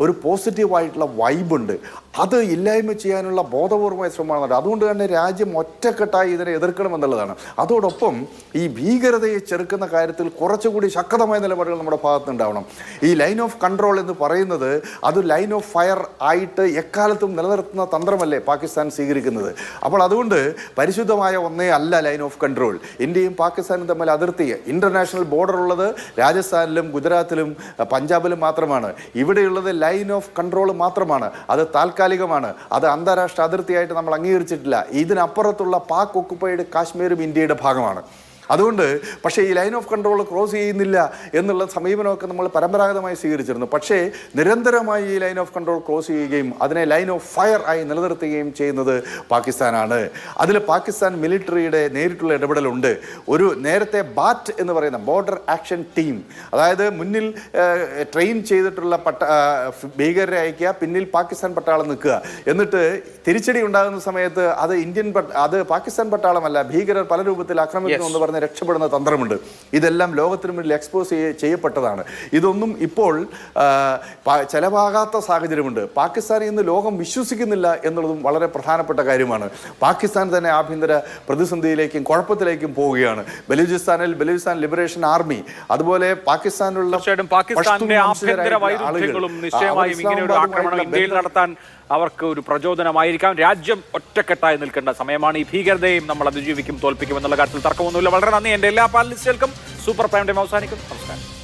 ഒരു പോസിറ്റീവായിട്ടുള്ള വൈബുണ്ട്. അത് ഇല്ലായ്മ ചെയ്യാനുള്ള ബോധപൂർവമായ ശ്രമമാണ്. അതുകൊണ്ട് തന്നെ രാജ്യം ഒറ്റക്കെട്ടായി ഇതിനെ എതിർക്കണമെന്നുള്ളതാണ്. അതോടൊപ്പം ഈ ഭീകരതയെ ചെറുക്കുന്ന കാര്യത്തിൽ കുറച്ചുകൂടി ശക്തമായ നിലപാടുകൾ നമ്മുടെ ഭാഗത്തുനിന്നുണ്ടാവണം. ഈ ലൈൻ ഓഫ് കൺട്രോൾ എന്ന് പറയുന്നത് അത് ലൈൻ ഓഫ് ഫയർ ആയിട്ട് എക്കാലത്തും നിലനിർത്തുന്ന തന്ത്രമല്ലേ പാകിസ്ഥാൻ സ്വീകരിക്കുന്നത്. അപ്പോൾ അതുകൊണ്ട് പരിശുദ്ധമായ ഒന്നേ അല്ല ലൈൻ ഓഫ് കൺട്രോൾ. ഇന്ത്യയും പാകിസ്ഥാനും തമ്മിൽ അതിർത്തി, ഇന്റർനാഷണൽ ബോർഡർ ഉള്ളത് രാജസ്ഥാനിലും ഗുജറാത്തിലും പഞ്ചാബിലും മാത്രമാണ്. ഇവിടെയുള്ളത് ലൈൻ ഓഫ് കൺട്രോൾ മാത്രമാണ്. അത് താൽക്കാലികമാണ്. അത് അന്താരാഷ്ട്ര അതിർത്തിയായിട്ട് നമ്മൾ അംഗീകരിച്ചിട്ടില്ല. ഇതിനപ്പുറത്തുള്ള പാക് ഒക്കുപ്പൈഡ് കാശ്മീരും ഇന്ത്യയുടെ ഭാഗമാണ്. അതുകൊണ്ട് പക്ഷേ ഈ ലൈൻ ഓഫ് കൺട്രോൾ ക്രോസ് ചെയ്യുന്നില്ല എന്നുള്ള സമീപനമൊക്കെ നമ്മൾ പരമ്പരാഗതമായി സ്വീകരിച്ചിരുന്നു. പക്ഷേ നിരന്തരമായി ഈ ലൈൻ ഓഫ് കൺട്രോൾ ക്രോസ് ചെയ്യുകയും അതിനെ ലൈൻ ഓഫ് ഫയർ ആയി നിലനിർത്തുകയും ചെയ്യുന്നത് പാകിസ്ഥാനാണ്. അതിൽ പാകിസ്ഥാൻ മിലിറ്ററിയുടെ നേരിട്ടുള്ള ഇടപെടലുണ്ട്. ഒരു നേരത്തെ ബാറ്റ് എന്ന് പറയുന്ന ബോർഡർ ആക്ഷൻ ടീം, അതായത് മുന്നിൽ ട്രെയിൻ ചെയ്തിട്ടുള്ള ഭീകരരെ അയക്കുക, പിന്നിൽ പാകിസ്ഥാൻ പട്ടാളം നിൽക്കുക, എന്നിട്ട് തിരിച്ചടി ഉണ്ടാകുന്ന സമയത്ത് അത് പാകിസ്ഥാൻ പട്ടാളമല്ല, ഭീകരർ പല രൂപത്തിൽ ആക്രമിക്കുന്നു എന്ന് പറഞ്ഞ് രക്ഷപ്പെടുന്ന തന്ത്രമുണ്ട്. ഇതെല്ലാം ലോകത്തിന് മുന്നിൽ എക്സ്പോസ് ചെയ്യപ്പെട്ടതാണ്. ഇതൊന്നും ഇപ്പോൾ ചെലവാകാത്ത സാഹചര്യമുണ്ട്. പാകിസ്ഥാനിൽ ഇന്ന് ലോകം വിശ്വസിക്കുന്നില്ല എന്നുള്ളതും വളരെ പ്രധാനപ്പെട്ട കാര്യമാണ്. പാകിസ്ഥാൻ തന്നെ ആഭ്യന്തര പ്രതിസന്ധിയിലേക്കും കുഴപ്പത്തിലേക്കും പോവുകയാണ്. ബലൂചിസ്ഥാൻ ലിബറേഷൻ ആർമി, അതുപോലെ പാകിസ്ഥാനിലുള്ള പാകിസ്ഥാന്റെ ആഭ്യന്തര വൈരുദ്ധ്യങ്ങളും നിശ്ചയമായും ഇങ്ങനെ ഒരു ആക്രമണം ഇന്ത്യയിൽ നടത്താൻ അവർക്ക് ഒരു പ്രചോദനമായിരിക്കാം. രാജ്യം ഒറ്റക്കെട്ടായി നിൽക്കേണ്ട സമയമാണ്. ഈ ഭീകരതയും നമ്മൾ അതിജീവിക്കും, തോൽപ്പിക്കും എന്നുള്ള കാര്യത്തിൽ തർക്കമൊന്നുമില്ല. വളരെ നന്ദി. എൻ്റെ എല്ലാ പാനലിസ്റ്റുകൾക്കും സൂപ്പർ പ്രൈം ടൈം അവസാനിക്കും. നമസ്കാരം.